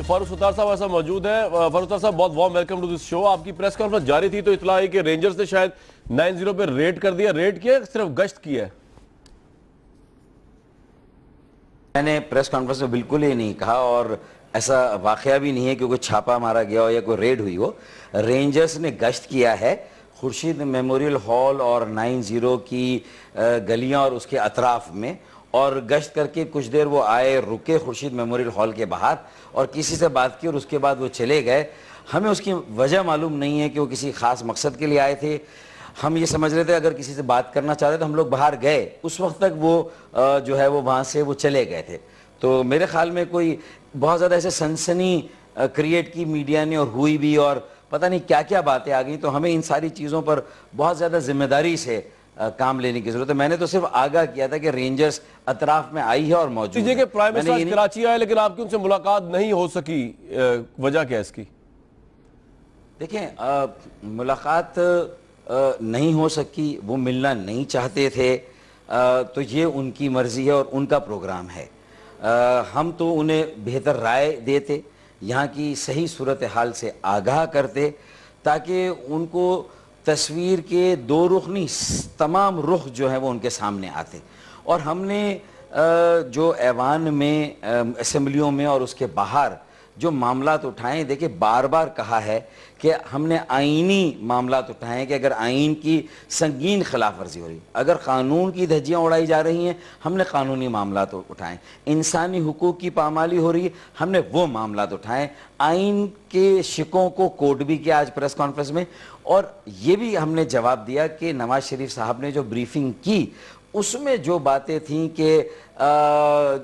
فاروق ستار صاحب ایسا موجود ہے۔ فاروق ستار صاحب بہت وارم ویلکم ٹو دس شو۔ آپ کی پریس کانفرنس جاری تھی تو اطلاع آئی کہ رینجرز نے شاید 9-0 پہ ریڈ کر دیا، ریڈ کیا صرف گشت کی ہے؟ میں نے پریس کانفرنس میں بالکل ہی نہیں کہا اور ایسا واقعہ بھی نہیں ہے کہ کوئی چھاپا مارا گیا ہو یا کوئی ریڈ ہوئی ہو. رینجرز نے گشت کیا ہے خورشید میموریل ہال اور 90 کی گلیاں اور اس کے اطراف میں, اور گشت کر کے کچھ دیر وہ آئے, رکے خورشید میموریل ہال کے باہر اور کسی سے بات کی اور اس کے بعد وہ چلے گئے. ہمیں اس کی وجہ معلوم نہیں ہے کہ وہ کسی خاص مقصد کے لیے آئے تھے. ہم یہ سمجھ رہے تھے اگر کسی سے بات کرنا چاہتے تو ہم لوگ باہر گئے, اس وقت تک وہ جو ہے وہ وہاں سے وہ چلے گئے تھے. تو میرے خیال میں کوئی بہت زیادہ ایسے سنسنی کریٹ کی میڈیا نے اور ہوئی بھی, اور پتہ نہیں کیا کیا باتیں آ گئیں. تو ہمیں ان ساری چیزوں پر بہت زیادہ ذمہ داری سے کام لینے کی ضرورت ہے. میں نے تو صرف آگاہ کیا تھا کہ رینجرز اطراف میں آئی ہے اور موجود ہے. کہ پرائم منسٹر کراچی آئے لیکن آپ کی ان سے ملاقات نہیں ہو سکی, وجہ کیا ہے اس کی؟ دیکھیں ملاقات نہیں ہو سکی, وہ ملنا نہیں چاہتے تھے, تو یہ ان کی مرضی ہے اور ان کا پروگرام ہے. ہم تو انہیں بہتر رائے دیتے, یہاں کی صحیح صورتحال سے آگاہ کرتے تاکہ ان کو تصویر کے دو رخ نہیں تمام رخ جو ہیں وہ ان کے سامنے آتے. اور ہم نے جو ایوان میں, اسمبلیوں میں اور اس کے باہر جو معاملات اٹھائیں, دیکھیں بار بار کہا ہے کہ ہم نے آئینی معاملات اٹھائیں کہ اگر آئین کی سنگین خلاف ورزی ہو رہی, اگر قانون کی دھجیاں اڑائی جا رہی ہیں, ہم نے قانونی معاملات اٹھائیں. انسانی حقوق کی پامالی ہو رہی ہے, ہم نے وہ معاملات اٹھائیں. آئین کے شکوں کو کوٹ بھی کیا آج پریس کانفرنس میں, اور یہ بھی ہم نے جواب دیا کہ نواز شریف صاحب نے جو بریفنگ کی اس میں جو باتیں تھیں کہ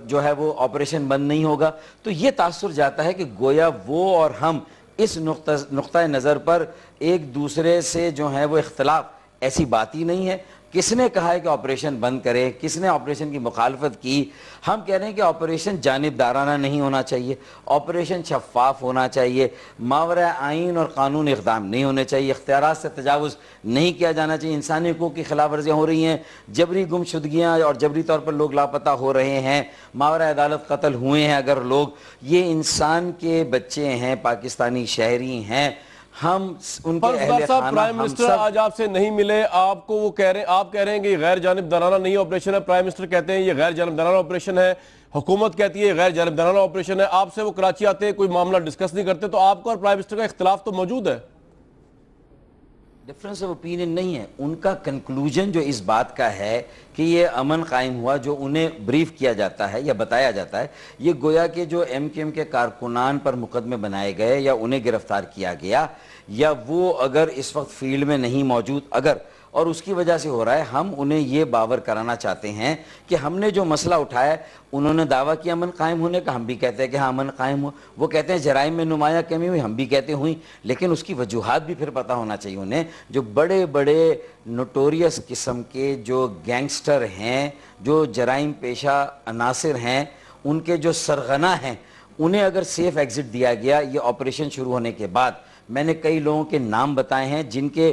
جو ہے وہ آپریشن بند نہیں ہوگا, تو یہ تاثر جاتا ہے کہ گویا وہ اور ہم اس نقطہ نظر پر ایک دوسرے سے جو ہے وہ اختلاف, ایسی بات ہی نہیں ہے. کس نے کہا ہے کہ آپریشن بند کرے, کس نے آپریشن کی مخالفت کی؟ ہم کہہ رہے ہیں کہ آپریشن جانبدارانہ نہیں ہونا چاہیے, آپریشن شفاف ہونا چاہیے, ماورا آئین اور قانون اقدام نہیں ہونے چاہیے, اختیارات سے تجاوز نہیں کیا جانا چاہیے. انسانی حقوق کی خلاف ورزیاں ہو رہی ہیں, جبری گمشدگیاں اور جبری طور پر لوگ لاپتہ ہو رہے ہیں, ماورا عدالت قتل ہوئے ہیں اگر لوگ, یہ انسان کے بچے ہیں, پاکستانی شہری ہیں. ہم ان کے اہل خانہ, پرائم منسٹر آج آپ سے نہیں ملے, آپ کو وہ کہہ رہے ہیں, آپ کہہ رہے ہیں کہ یہ غیر جانبدارانہ نہیں آپریشن ہے, پرائم منسٹر کہتے ہیں یہ غیر جانبدارانہ آپریشن ہے, حکومت کہتی ہے یہ غیر جانبدارانہ آپریشن ہے. آپ سے وہ کراچی آتے ہیں, کوئی معاملہ ڈسکس نہیں کرتے, تو آپ کو اور پرائم منسٹر کا اختلاف تو موجود ہے. ڈفرنس آف اوپینین نہیں ہے, ان کا کنکلوژن جو اس بات کا ہے کہ یہ امن قائم ہوا, جو انہیں بریف کیا جاتا ہے یا بتایا جاتا ہے, یہ گویا کہ جو ایم کیو ایم کے کارکنان پر مقدمے بنائے گئے یا انہیں گرفتار کیا گیا, یا وہ اگر اس وقت فیلڈ میں نہیں موجود اگر, اور اس کی وجہ سے ہو رہا ہے, ہم انہیں یہ باور کرانا چاہتے ہیں کہ ہم نے جو مسئلہ اٹھایا ہے, انہوں نے دعویٰ کیا امن قائم ہونے کا, ہم بھی کہتے ہیں کہ ہاں امن قائم ہوا. وہ کہتے ہیں جرائم میں نمایاں کمی ہوئی, ہم بھی کہتے ہوئی, لیکن اس کی وجوہات بھی پھر پتہ ہونا چاہیے انہیں. جو بڑے بڑے نوٹوریس قسم کے جو گینگسٹر ہیں, جو جرائم پیشہ عناصر ہیں, ان کے جو سرغنہ ہیں, انہیں اگر سیف ایگزٹ دیا گیا یہ آپریشن شروع ہونے کے بعد, میں نے کئی لوگوں کے نام بتائے ہیں جن کے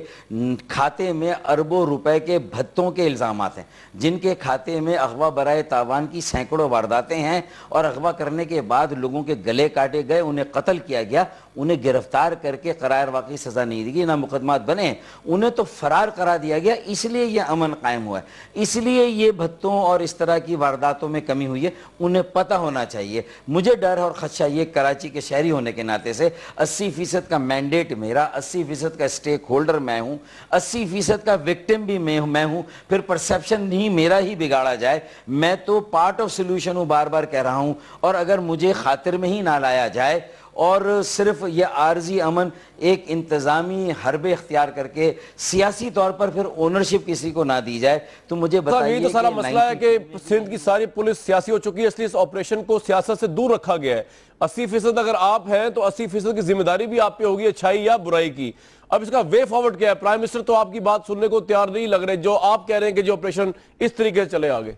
کھاتے میں اربوں روپے کے بھتوں کے الزامات ہیں, جن کے کھاتے میں اغوا برائے تاوان کی سینکڑوں وارداتیں ہیں, اور اغوا کرنے کے بعد لوگوں کے گلے کاٹے گئے, انہیں قتل کیا گیا, انہیں گرفتار کر کے قرار واقعی سزا نہیں دی گئی, نہ مقدمات بنے, انہیں تو فرار کرا دیا گیا. اس لیے یہ امن قائم ہوا ہے, اس لیے یہ بھتوں اور اس طرح کی وارداتوں میں کمی ہوئی ہے. انہیں پتہ ہونا چاہیے. مجھے ڈر اور خدشہ یہ کراچی کے شہری ہونے کے ناطے سے 80% کا مینڈیٹ میرا, 80% کا سٹیک ہولڈر میں ہوں, 80% کا وکٹم بھی میں ہوں, پھر پرسیپشن نہیں میرا ہی بگاڑا جائے. میں تو پارٹ آف سولوشن ہوں, بار بار کہہ رہا ہوں, اور اگر مجھے خاطر میں ہی نہ لایا جائے اور صرف یہ عارضی امن ایک انتظامی حربے اختیار کر کے سیاسی طور پر پھر اونرشپ کسی کو نہ دی جائے, تو مجھے بتائیے. یہ تو سارا مسئلہ ہے کہ سندھ کی ساری پولیس سیاسی ہو چکی ہے, اس لیے اس آپریشن کو سیاست سے دور رکھا گیا ہے. 80% اگر آپ ہیں تو 80% کی ذمہ داری بھی آپ پہ ہوگی, اچھائی یا برائی کی. اب اس کا وے فارورڈ کیا ہے؟ پرائم منسٹر تو آپ کی بات سننے کو تیار نہیں لگ رہے, جو آپ کہہ رہے ہیں کہ جو آپریشن اس طریقے سے چلے آگے.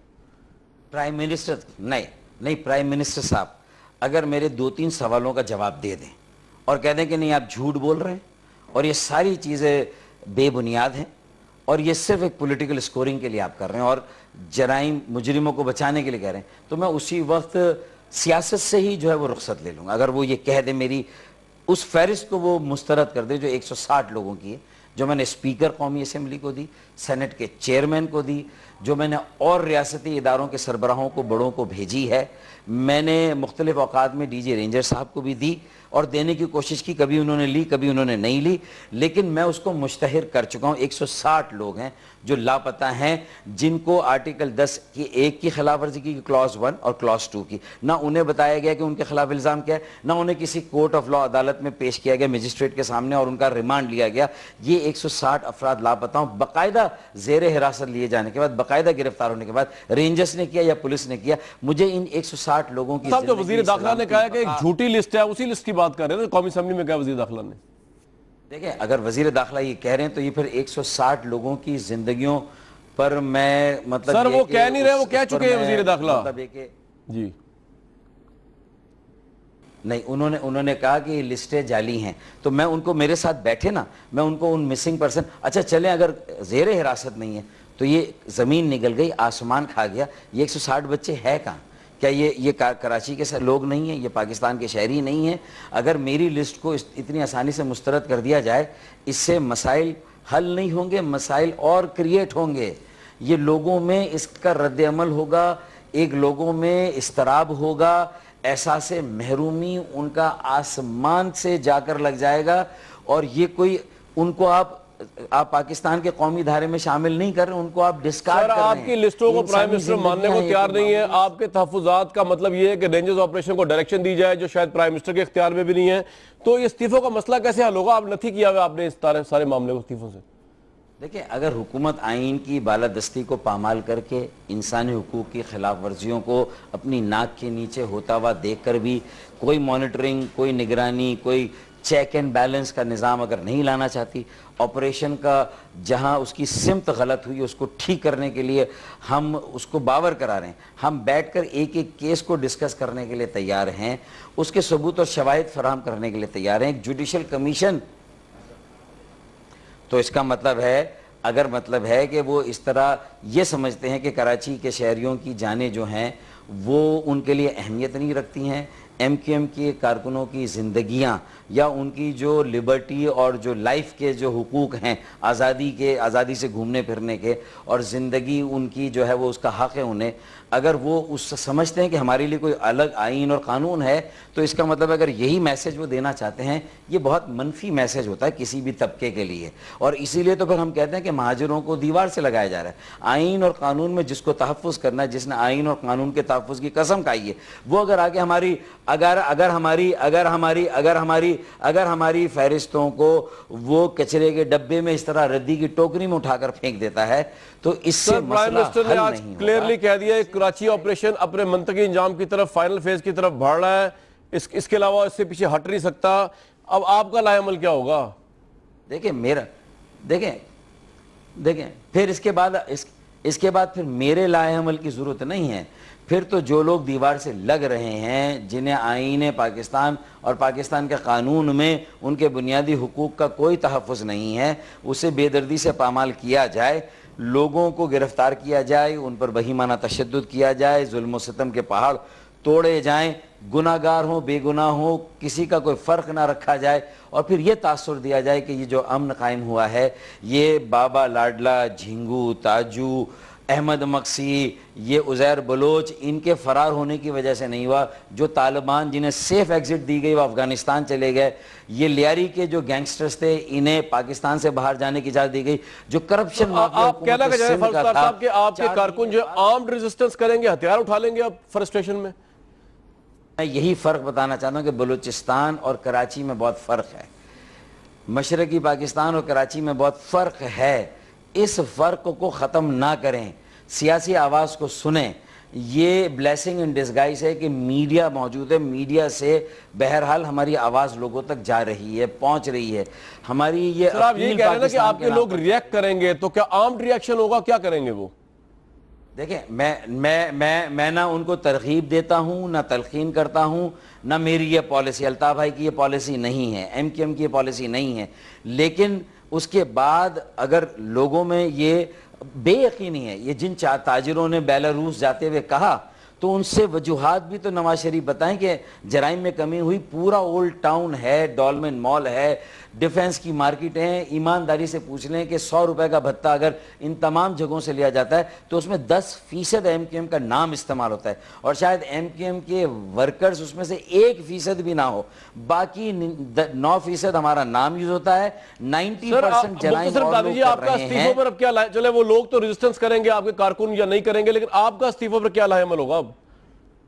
پرائم منسٹر نہیں, پرائم منسٹر صاحب اگر میرے 2-3 سوالوں کا جواب دے دیں اور کہہ دیں کہ نہیں آپ جھوٹ بول رہے ہیں اور یہ ساری چیزیں بے بنیاد ہیں اور یہ صرف ایک پولیٹیکل سکورنگ کے لیے آپ کر رہے ہیں اور جرائم مجرموں کو بچانے کے لیے کہہ رہے ہیں, تو میں اسی وقت سیاست سے ہی جو ہے وہ رخصت لے لوں گا. اگر وہ یہ کہہ دیں, میری اس فہرست کو وہ مسترد کر دیں جو 160 لوگوں کی ہے, جو میں نے اسپیکر قومی اسمبلی کو دی, سینٹ کے چیئرمین کو دی, جو میں نے اور ریاستی اداروں کے سربراہوں کو بڑوں کو بھیجی ہے, میں نے مختلف اوقات میں ڈی جی رینجر صاحب کو بھی دی اور دینے کی کوشش کی, کبھی انہوں نے لی کبھی انہوں نے نہیں لی, لیکن میں اس کو مشتہر کر چکا ہوں. 160 لوگ ہیں جو لاپتہ ہیں, جن کو آرٹیکل 10 کی 1 کی خلاف ورزی کی, کلاس 1 اور کلاس 2 کی, نہ انہیں بتایا گیا کہ ان کے خلاف الزام کیا ہے, نہ انہیں کسی کورٹ آف لا عدالت میں پیش کیا گیا مجسٹریٹ کے سامنے اور ان کا ریمانڈ لیا گیا. یہ 160 افراد لاپتہ ہوں, باقاعدہ زیر حراست لیے جانے کے بعد, باقاعدہ گرفتار ہونے کے بعد, رینجرز نے کیا یا پولیس نے کیا. مجھے ان 160 لوگوں کی صاحب جو وزیر داخلہ نے کہا ہے کہ ایک جھوٹی لسٹ ہے, اسی لسٹ کی بات کر رہے ہیں قومی اسمبلی میں, کیا وزیر داخلہ نے دیکھیں, اگر وزیر داخلہ یہ کہہ رہے ہیں تو یہ پھر 160 لوگوں کی زندگیوں پر میں مطلب سر وہ کہہ نہیں رہے, وہ کہہ چکے ہیں وزیر داخلہ. جی نہیں, انہوں نے کہا کہ یہ لسٹیں جعلی ہیں, تو میں ان کو میرے ساتھ بیٹھے نا, میں ان کو ان مسنگ پرسن, اچھا چلیں اگر زیر حراست نہیں ہے تو یہ زمین نگل گئی, آسمان کھا گیا, یہ 160 بچے ہے کہاں؟ کیا یہ کراچی کے لوگ نہیں ہیں, یہ پاکستان کے شہری نہیں ہیں؟ اگر میری لسٹ کو اتنی آسانی سے مسترد کر دیا جائے, اس سے مسائل حل نہیں ہوں گے, مسائل اور کریٹ ہوں گے. یہ لوگوں میں اس کا رد عمل ہوگا, ایک لوگوں میں اضطراب ہوگا, احساس محرومی ان کا آسمان سے جا کر لگ جائے گا, اور یہ کوئی ان کو آپ پاکستان کے قومی دھارے میں شامل نہیں کر رہے, ان کو آپ ڈسکارڈ کر رہے ہیں. آپ کی لسٹوں کو پرائم منسٹر ماننے کو تیار نہیں ہے. آپ کے تحفظات کا مطلب یہ ہے کہ رینجرز آپریشن کو ڈائریکشن دی جائے جو شاید پرائم منسٹر کے اختیار میں بھی نہیں ہے, تو یہ استعفوں کا مسئلہ کیسے حل ہوگا؟ آپ نتھی کیا ہوا آپ نے اس سارے معاملے کو استعفوں سے. دیکھیں, اگر حکومت آئین کی بالادستی کو پامال کر کے انسانی حقوق کی خلاف ورزیوں کو اپنی ناک کے نیچے ہوتا ہوا دیکھ کر بھی کوئی مانیٹرنگ, کوئی نگرانی, کوئی چیک اینڈ بیلنس کا نظام اگر نہیں لانا چاہتی, آپریشن کا جہاں اس کی سمت غلط ہوئی اس کو ٹھیک کرنے کے لیے ہم اس کو باور کرا رہے ہیں, ہم بیٹھ کر ایک ایک کیس کو ڈسکس کرنے کے لیے تیار ہیں, اس کے ثبوت اور شواہد فراہم کرنے کے لیے تیار ہیں, ایک جوڈیشل کمیشن. تو اس کا مطلب ہے, اگر مطلب ہے کہ وہ اس طرح یہ سمجھتے ہیں کہ کراچی کے شہریوں کی جانیں جو ہیں وہ ان کے لیے اہمیت نہیں رکھتی ہیں, ایم کیو ایم کے کارکنوں کی زندگیاں یا ان کی جو لبرٹی اور جو لائف کے جو حقوق ہیں, آزادی سے گھومنے پھرنے کے, اور زندگی ان کی جو ہے وہ اس کا حق ہے انہیں, اگر وہ اس سے سمجھتے ہیں کہ ہمارے لیے کوئی الگ آئین اور قانون ہے, تو اس کا مطلب اگر یہی میسج وہ دینا چاہتے ہیں, یہ بہت منفی میسج ہوتا ہے کسی بھی طبقے کے لیے. اور اسی لیے تو پھر ہم کہتے ہیں کہ مہاجروں کو دیوار سے لگایا جا رہا ہے. آئین اور قانون میں جس کو تحفظ کرنا ہے, جس نے آئین اور قانون کے تحفظ کی قسم کھائی ہے, وہ اگر آگے اگر ہماری فہرستوں کو وہ کچرے کے ڈبے میں اس طرح ردی کی ٹوکری میں اٹھا کر پھینک دیتا ہے, تو اس سے پرائم منسٹر نے آج کلیئرلی کہہ دیا ہے کراچی آپریشن اپنے منطقی انجام کی طرف, فائنل فیز کی طرف بڑھ رہا ہے, اس کے علاوہ اس سے پیچھے ہٹ نہیں سکتا. اب آپ کا لائے عمل کیا ہوگا؟ دیکھیں پھر اس کے بعد پھر میرے لائے عمل کی ضرورت نہیں ہے. پھر تو جو لوگ دیوار سے لگ رہے ہیں, جنہیں آئین پاکستان اور پاکستان کے قانون میں ان کے بنیادی حقوق کا کوئی تحفظ نہیں ہے, اسے بے دردی سے پامال کیا جائے, لوگوں کو گرفتار کیا جائے, ان پر بہیمانہ تشدد کیا جائے, ظلم و ستم کے پہاڑ توڑے جائیں, گناہگار ہوں بے گناہ ہوں کسی کا کوئی فرق نہ رکھا جائے, اور پھر یہ تاثر دیا جائے کہ یہ جو امن قائم ہوا ہے یہ بابا لاڈلا, جھنگو, تاجو, احمد مقسی, یہ عزیر بلوچ, ان کے فرار ہونے کی وجہ سے نہیں ہوا, جو طالبان جنہیں سیف ایگزٹ دی گئی وہ افغانستان چلے گئے, یہ لیاری کے جو گینگسٹرز تھے انہیں پاکستان سے باہر جانے کی اجازت دی گئی, جو کرپشن آپ کہنا کہ جائے فرزدار صاحب کہ آپ کے کارکن جو آرمڈ ریزسٹنس کریں گے, ہتھیار اٹھا لیں گے اب فرسٹریشن میں؟ میں یہی فرق بتانا چاہتا ہوں کہ بلوچستان اور کراچی میں بہت فرق ہے, مشرقی پاکستان اور کراچی میں بہت فرق ہے. اس فرق کو ختم نہ کریں, سیاسی آواز کو سنیں. یہ بلیسنگ ان ڈسگائز ہے کہ میڈیا موجود ہے, میڈیا سے بہرحال ہماری آواز لوگوں تک جا رہی ہے, پہنچ رہی ہے. ہماری یہ سر آپ یہ کہہ رہے ہیں کہ آپ کے لوگ ریئیکٹ کریں گے, تو کیا آرمڈ ریئیکشن ہوگا, کیا کریں گے وہ؟ دیکھیں میں نہ ان کو ترغیب دیتا ہوں, نہ تلقین کرتا ہوں, نہ میری یہ پالیسی, الطاف بھائی کی یہ پالیسی نہیں ہے, ایم کیو ایم کی یہ پالیسی نہیں ہے. لیکن اس کے بعد اگر لوگوں میں یہ بے یقینی ہے, یہ جن تاجروں نے بیلاروس جاتے ہوئے کہا, تو ان سے وجوہات بھی تو نواز شریف بتائیں کہ جرائم میں کمی ہوئی. پورا اولڈ ٹاؤن ہے, ڈولمن مال ہے, ڈیفینس کی مارکیٹیں، ایمانداری سے پوچھ لیں کہ 100 روپے کا بھتہ اگر ان تمام جگہوں سے لیا جاتا ہے تو اس میں 10% ایم کیو ایم کا نام استعمال ہوتا ہے، اور شاید ایم کیو ایم کے ورکرز اس میں سے 1% بھی نہ ہو، باقی 9% ہمارا نام یوز ہوتا ہے، 90% جرائم اور لوگ کر رہے ہیں۔ پر اب کیا لائے چلے، وہ لوگ تو ریزسٹنس کریں گے آپ کے کارکن یا نہیں کریں گے، لیکن آپ کا استعفے پر کیا لائے عمل ہوگا؟ اب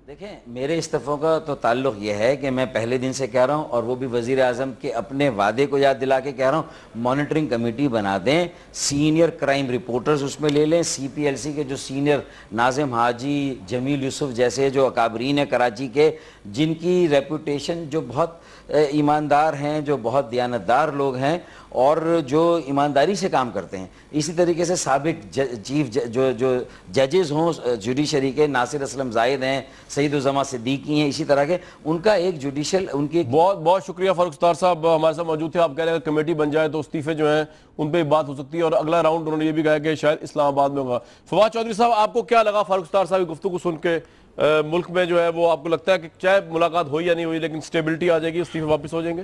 دیکھیں میرے استعفوں کا تو تعلق یہ ہے کہ میں پہلے دن سے کہہ رہا ہوں، اور وہ بھی وزیر اعظم کے اپنے وعدے کو یاد دلا کے کہہ رہا ہوں، مانیٹرنگ کمیٹی بنا دیں، سینئر کرائم رپورٹرز اس میں لے لیں، سی پی ایل سی کے جو سینئر ناظم حاجی، جمیل یوسف جیسے جو اکابرین ہیں کراچی کے، جن کی ریپوٹیشن جو بہت ایماندار ہیں، جو بہت دیانتدار لوگ ہیں اور جو ایمانداری سے کام کرتے ہیں، اسی طریقے سے سابق چیف جو ججز ہوں جوڈیشری کے، ناصر اسلم زاہد ہیں، سعید الزما صدیقی ہیں، اسی طرح کے ان کا ایک جوڈیشل ان کی بہت بہت شکریہ فاروق ستار صاحب ہمارے ساتھ موجود تھے۔ آپ کہہ رہے ہیں اگر کمیٹی بن جائے تو استعفے جو ہیں ان پہ بات ہو سکتی ہے، اور اگلا راؤنڈ انہوں نے یہ بھی کہا کہ شاید اسلام آباد میں ہوگا۔ فواد چودھری صاحب آپ کو کیا لگا فاروق ستار صاحب کی گفتگو سن کے؟ ملک میں جو ہے وہ آپ کو لگتا ہے کہ چاہے ملاقات ہوئی یا نہیں ہوئی لیکن سٹیبلٹی آ جائے گی، استعفے واپس ہو جائیں گے؟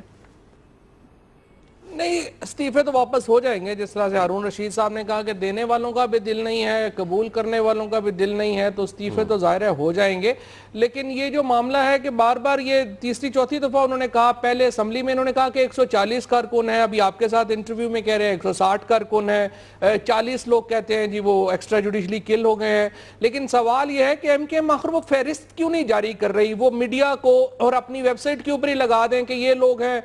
نہیں، استعفے تو واپس ہو جائیں گے، جس طرح سے ہارون رشید صاحب نے کہا کہ دینے والوں کا بھی دل نہیں ہے، قبول کرنے والوں کا بھی دل نہیں ہے، تو استعفے تو ظاہر ہے ہو جائیں گے۔ لیکن یہ جو معاملہ ہے کہ بار بار یہ تیسری چوتھی دفعہ انہوں نے کہا، پہلے اسمبلی میں انہوں نے کہا کہ 140 کارکن ہیں، ابھی آپ کے ساتھ انٹرویو میں کہہ رہے ہیں 160 کارکن ہیں، 40 لوگ کہتے ہیں جی وہ ایکسٹرا جوڈیشلی کل ہو گئے ہیں۔ لیکن سوال یہ ہے کہ ایم کے ایم آخر وہ فہرست کیوں نہیں جاری کر رہی؟ وہ میڈیا کو اور اپنی ویب سائٹ کے اوپر ہی لگا دیں کہ یہ لوگ ہیں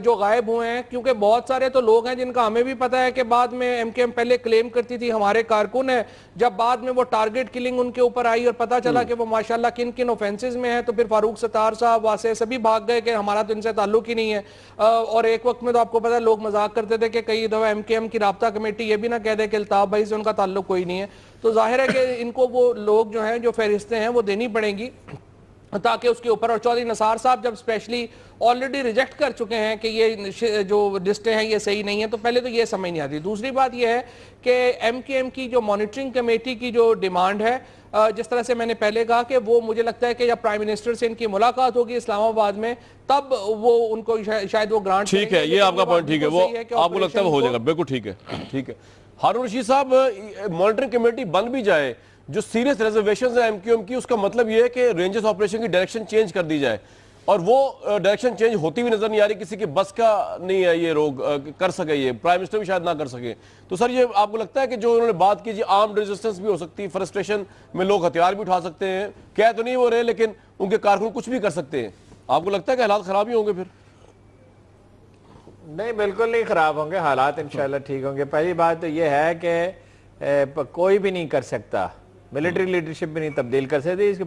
جو غائب ہوئے ہیں، کیونکہ بہت سارے تو لوگ ہیں جن کا ہمیں بھی پتا ہے کہ بعد میں ایم کے ایم پہلے کلیم کرتی تھی ہمارے کارکن ہیں، جب بعد میں وہ ٹارگٹ کلنگ ان کے اوپر آئی اور پتا چلا کہ وہ ماشاءاللہ کن کن اوفینسز میں ہیں، تو پھر فاروق ستار صاحب واسے سبھی بھاگ گئے کہ ہمارا تو ان سے تعلق ہی نہیں ہے۔ اور ایک وقت میں تو آپ کو پتا ہے لوگ مذاق کرتے تھے کہ کئی دفعہ ایم کے ایم کی رابطہ کمیٹی یہ بھی نہ کہہ دے کہ الطاف بھائی سے ان کا تعلق کوئی نہیں ہے۔ تو ظاہر ہے کہ ان کو وہ لوگ جو ہیں جو فہرستیں ہیں وہ دینی پڑیں گی تاکہ اس کے اوپر، اور چودھری نثار صاحب جب اسپیشلی آلریڈی ریجیکٹ کر چکے ہیں کہ یہ جو لسٹیں ہیں یہ صحیح نہیں ہیں، تو پہلے تو یہ سمجھ نہیں آتی۔ دوسری بات یہ ہے کہ ایم کے ایم کی جو مانیٹرنگ کمیٹی کی جو ڈیمانڈ ہے، جس طرح سے میں نے پہلے کہا کہ وہ مجھے لگتا ہے کہ جب پرائم منسٹر سے ان کی ملاقات ہوگی اسلام آباد میں تب وہ ان کو شاید وہ گرانٹ ٹھیک ہے، یہ آپ کا پوائنٹ ٹھیک ہے، وہ آپ کو لگتا ہے وہ ہو جائے گا، بالکل ٹھیک ہے، ٹھیک ہے۔ ہارون رشید صاحب مانیٹرنگ کمیٹی بن بھی جائے، جو سیریس ریزرویشنز ہیں ایم کیو ایم کی، اس کا مطلب یہ ہے کہ رینجرز آپریشن کی ڈائریکشن چینج کر دی جائے، اور وہ ڈائریکشن چینج ہوتی بھی نظر نہیں آ رہی، کسی کے بس کا نہیں ہے یہ روگ کر سکے، یہ پرائم منسٹر بھی شاید نہ کر سکے۔ تو سر یہ آپ کو لگتا ہے کہ جو انہوں نے بات کی جی آرمڈ ریزسٹنس بھی ہو سکتی ہے، فرسٹریشن میں لوگ ہتھیار بھی اٹھا سکتے ہیں، کہہ تو نہیں ہو رہے لیکن ان کے کارکن کچھ بھی کر سکتے ہیں، آپ کو لگتا ہے کہ حالات خراب ہی ہوں گے پھر؟ نہیں، بالکل نہیں خراب ہوں گے، حالات انشاءاللہ ٹھیک ہوں گے۔ پہلی بات تو یہ ہے کہ کوئی بھی نہیں کر سکتا، ملٹری لیڈرشپ بھی نہیں تبدیل کر سکتی، اس کے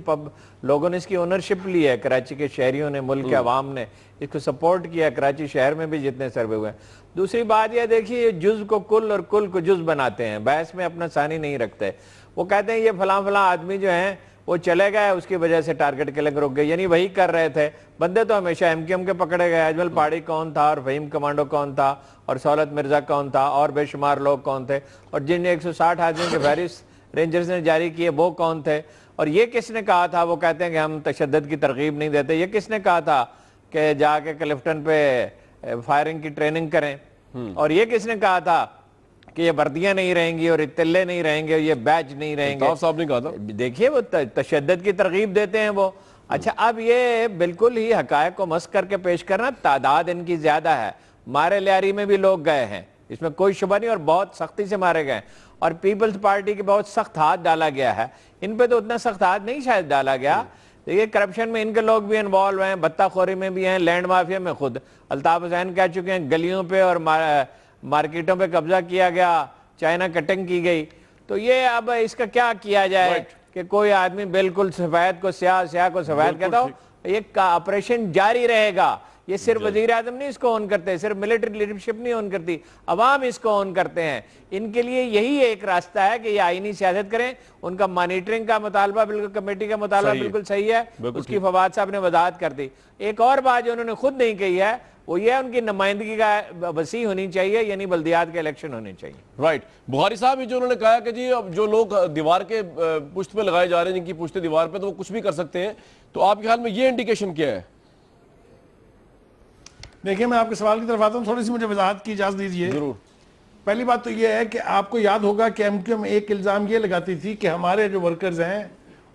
لوگوں نے اس کی اونرشپ لی ہے، کراچی کے شہریوں نے، ملک کے عوام نے اس کو سپورٹ کیا، کراچی شہر میں بھی جتنے سروے ہوئے ہیں۔ دوسری بات یہ دیکھیے، جز کو کل اور کل کو جز بناتے ہیں، بحث میں اپنا ثانی نہیں رکھتے۔ وہ کہتے ہیں یہ فلاں فلاں آدمی جو ہیں وہ چلے گئے، اس کی وجہ سے ٹارگٹ کلنگ رک گئے، یعنی وہی کر رہے تھے بندے تو ہمیشہ ایم کیو ایم کے پکڑے گئے۔ اجمل پاڑی کون تھا، اور فہیم کمانڈو کون تھا، اور سہولت مرزا کون تھا، اور بے شمار لوگ کون تھے، اور جن 160 آدمیوں کے فہرست رینجرز نے جاری کیے وہ کون تھے، اور یہ کس نے کہا تھا؟ وہ کہتے ہیں کہ ہم تشدد کی ترغیب نہیں دیتے، یہ کس نے کہا تھا کہ جا کے کلفٹن پہ فائرنگ کی ٹریننگ کریں، اور یہ کس نے کہا تھا کہ یہ وردیاں نہیں رہیں گی اور اتلے نہیں رہیں گے، یہ بیچ نہیں رہیں گے؟ صاحب نے کہا تھا، دیکھیے وہ تشدد کی ترغیب دیتے ہیں وہ۔ اچھا، اب یہ بالکل ہی حقائق کو مسخ کر کے پیش کرنا، تعداد ان کی زیادہ ہے، مارے لیاری میں بھی لوگ گئے ہیں، اس میں کوئی شبہ نہیں، اور بہت سختی سے مارے گئے، اور پیپلز پارٹی کے بہت سخت ہاتھ ڈالا گیا ہے، ان پہ تو اتنا سخت ہاتھ نہیں شاید ڈالا گیا۔ یہ کرپشن میں ان کے لوگ بھی انوالو ہیں، بتہ خوری میں بھی ہیں، لینڈ مافیا میں خود الطاف حسین کہہ چکے ہیں، گلیوں پہ اور مارکیٹوں پہ قبضہ کیا گیا، چائنا کٹنگ کی گئی۔ تو یہ اب اس کا کیا کیا جائے کہ کوئی آدمی بالکل سفید کو سیاہ، سیاہ کو سفید کہتا ہو، یہ آپریشن جاری رہے گا۔ یہ صرف وزیر اعظم نہیں اس کو اون کرتے، صرف ملٹری لیڈرشپ نہیں اون کرتی، عوام اس کو اون کرتے ہیں۔ ان کے لیے یہی ایک راستہ ہے کہ یہ آئینی سیاست کریں۔ ان کا مانیٹرنگ کا مطالبہ بالکل، کمیٹی کا مطالبہ بالکل صحیح ہے، اس کی فواد صاحب نے وضاحت کر دی۔ ایک اور بات جو انہوں نے خود نہیں کہی ہے وہ یہ ان کی نمائندگی کا وسیع ہونی چاہیے، یعنی بلدیات کے الیکشن ہونے چاہیے۔ رائٹ، بخاری صاحب جو انہوں نے کہا کہ جی اب جو لوگ دیوار کے پشت پہ لگائے جا رہے ہیں، جن کی پشت دیوار پہ، تو وہ کچھ بھی کر سکتے ہیں، تو آپ کے خیال میں یہ انڈیکیشن کیا ہے؟ دیکھیں میں آپ کے سوال کی طرف آتا ہوں, تھوڑی سی مجھے وضاحت کی اجازت دیجیے. ضرور. پہلی بات تو یہ ہے کہ آپ کو یاد ہوگا کہ ایم کیو ایم ایک الزام یہ لگاتی تھی کہ ہمارے جو ورکرز ہیں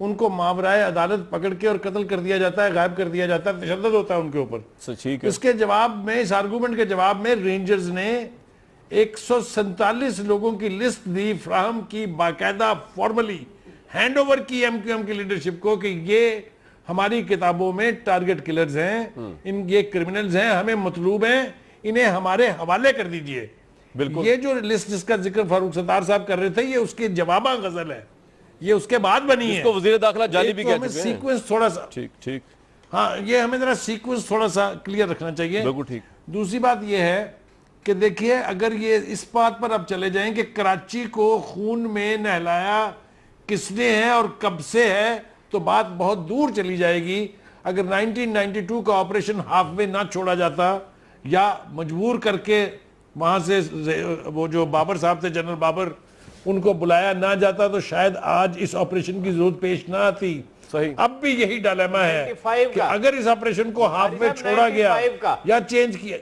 ان کو ماورائے عدالت پکڑ کے اور قتل کر دیا جاتا ہے, غائب کر دیا جاتا ہے, تشدد ہوتا ہے ان کے اوپر. ٹھیک ہے. اس کے جواب میں, اس آرگومنٹ کے جواب میں رینجرز نے 147 لوگوں کی لسٹ دی, فراہم کی, باقاعدہ فارملی ہینڈ اوور کی ایم کیو ایم کی لیڈرشپ کو کہ یہ ہماری کتابوں میں ٹارگٹ کلرز ہیں, یہ کرمنلز ہیں, ہمیں مطلوب ہیں, انہیں ہمارے حوالے کر دیجئے. بالکل. یہ جو لسٹ جس کا ذکر فاروق ستار صاحب کر رہے تھے یہ اس کے جواباں غزل ہے, یہ اس کے بعد بنی ہے. اس کو وزیر داخلہ جعلی بھی کہتے ہیں. سیکوینس تھوڑا سا ٹھیک. ہاں, یہ ہمیں ذرا سیکوینس تھوڑا سا کلیئر رکھنا چاہیے. بالکل ٹھیک. دوسری بات یہ ہے کہ دیکھیے اگر یہ اس بات پر اب چلے جائیں کہ کراچی کو خون میں نہلایا کس نے ہے اور کب سے ہے تو بات بہت دور چلی جائے گی. اگر 1992 کا آپریشن ہاف وے نہ چھوڑا جاتا یا مجبور کر کے وہاں سے وہ جو بابر صاحب تھے, جنرل بابر, ان کو بلایا نہ جاتا تو شاید آج اس آپریشن کی ضرورت پیش نہ آتی. صحیح. اب بھی یہی ڈائلیما ہے کہ اگر اس آپریشن کو ہاف وے چھوڑا گیا یا چینج کیا.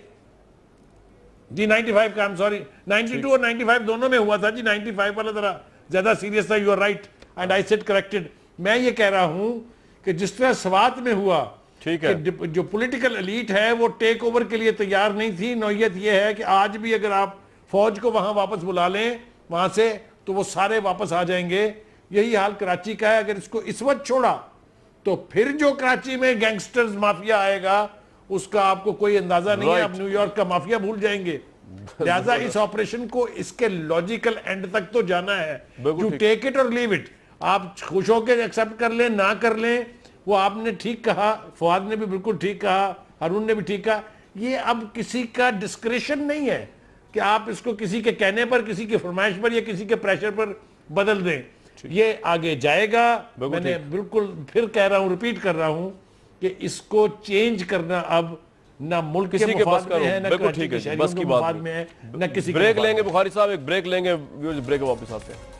جی 95 کا, I'm sorry, 92 اور 95 دونوں میں ہوا تھا جی. 95 والا ذرا زیادہ سیریس تھا. You are right and I said corrected. میں یہ کہہ رہا ہوں کہ جس طرح سوات میں ہوا ٹھیک ہے, جو پولیٹیکل ایلیٹ ہے وہ ٹیک اوور کے لیے تیار نہیں تھی. نوعیت یہ ہے کہ آج بھی اگر آپ فوج کو وہاں واپس بلا لیں وہاں سے تو وہ سارے واپس آ جائیں گے. یہی حال کراچی کا ہے. اگر اس کو اس وقت چھوڑا تو پھر جو کراچی میں گینگسٹرز مافیا آئے گا اس کا آپ کو کوئی اندازہ نہیں ہے. آپ نیو یارک کا مافیا بھول جائیں گے. لہذا اس آپریشن کو اس کے لاجیکل اینڈ تک تو جانا ہے. یو ٹیک اٹ اور لیو اٹ. آپ خوش ہو کے ایکسپٹ کر لیں نہ کر لیں, وہ آپ نے ٹھیک کہا, فواد نے بھی بالکل ٹھیک کہا, ہارون نے بھی ٹھیک کہا. یہ اب کسی کا ڈسکریشن نہیں ہے کہ آپ اس کو کسی کے کہنے پر, کسی کی فرمائش پر یا کسی کے پریشر پر بدل دیں. یہ آگے جائے گا. میں نے بالکل پھر کہہ رہا ہوں, ریپیٹ کر رہا ہوں کہ اس کو چینج کرنا اب نہ ملک کے مفاد میں ہے, نہ کراچی کے شہریوں کے مفاد میں ہے, نہ کسی کے. بریک لیں گے بخاری صاحب, ایک بریک لیں گے, بریک واپس آتے ہیں.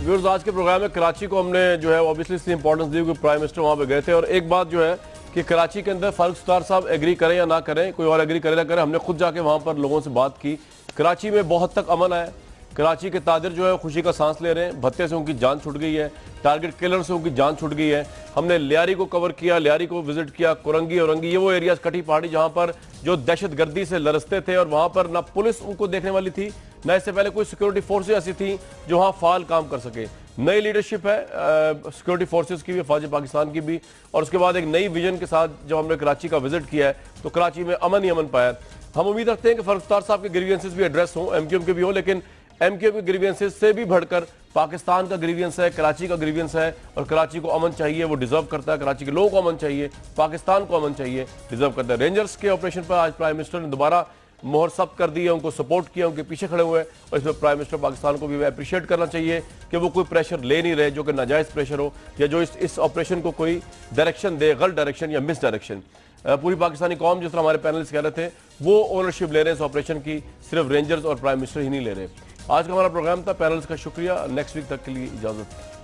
ویورز, آج کے پروگرام میں کراچی کو ہم نے جو ہے obviously اس لیے امپورٹنس دی کہ پرائم منسٹر وہاں پہ گئے تھے. اور ایک بات جو ہے کہ کراچی کے اندر فاروق ستار صاحب ایگری کریں یا نہ کریں, کوئی اور ایگری کرے نہ کرے, ہم نے خود جا کے وہاں پر لوگوں سے بات کی. کراچی میں بہت تک امن آیا. کراچی کے تاجر جو ہے خوشی کا سانس لے رہے ہیں. بھتے سے ان کی جان چھوٹ گئی ہے, ٹارگٹ کلر سے ان کی جان چھوٹ گئی ہے. ہم نے لیاری کو کور کیا, لیاری کو وزٹ کیا, کورنگی اورنگی, یہ وہ ایریاز کٹی پہاڑی جہاں پر جو دہشت گردی سے لرزتے تھے اور وہاں پر نہ پولیس ان کو دیکھنے والی تھی نہ اس سے پہلے کوئی سیکورٹی فورسز ایسی تھیں جو وہاں فعال کام کر سکے. نئی لیڈرشپ ہے سیکورٹی فورسز کی بھی, فوج پاکستان کی بھی, اور اس کے بعد ایک نئی ویژن کے ساتھ جب ہم نے کراچی کا وزٹ کیا ہے تو کراچی میں امن ہی امن پایا. ہم امید رکھتے ہیں کہ فاروق ستار صاحب کے گریوینسز بھی ایڈریس ہوں, ایم کیو ایم کے بھی ہوں, لیکن ایم کیو ایم کے گریوینسز سے بھی بڑھ کر پاکستان کا گریوینس ہے, کراچی کا گریوینس ہے. اور کراچی کو امن چاہیے, وہ ڈیزرو کرتا ہے. کراچی کے لوگوں کو امن چاہیے, پاکستان کو امن چاہیے, ڈیزرو کرتا ہے. رینجرز کے آپریشن پر آج پرائم منسٹر نے دوبارہ مہر ثبت کر دی ہے, ان کو سپورٹ کیا, ان کے پیچھے کھڑے ہوئے. اور اس میں پرائم منسٹر پاکستان کو بھی اپریشیٹ کرنا چاہیے کہ وہ کوئی پریشر لے نہیں رہے جو کہ ناجائز پریشر ہو, یا جو اس آپریشن کو کوئی ڈائریکشن دے, غلط ڈائریکشن یا مس ڈائریکشن. پوری پاکستانی قوم جس طرح ہمارے پینلسٹ کہہ رہے تھے وہ اونرشپ لے رہے ہیں اس آپریشن کی, صرف رینجرز اور پرائم منسٹر ہی نہیں لے رہے. آج کا ہمارا پروگرام تھا. پینلز کا شکریہ. نیکسٹ ویک تک کے لیے اجازت.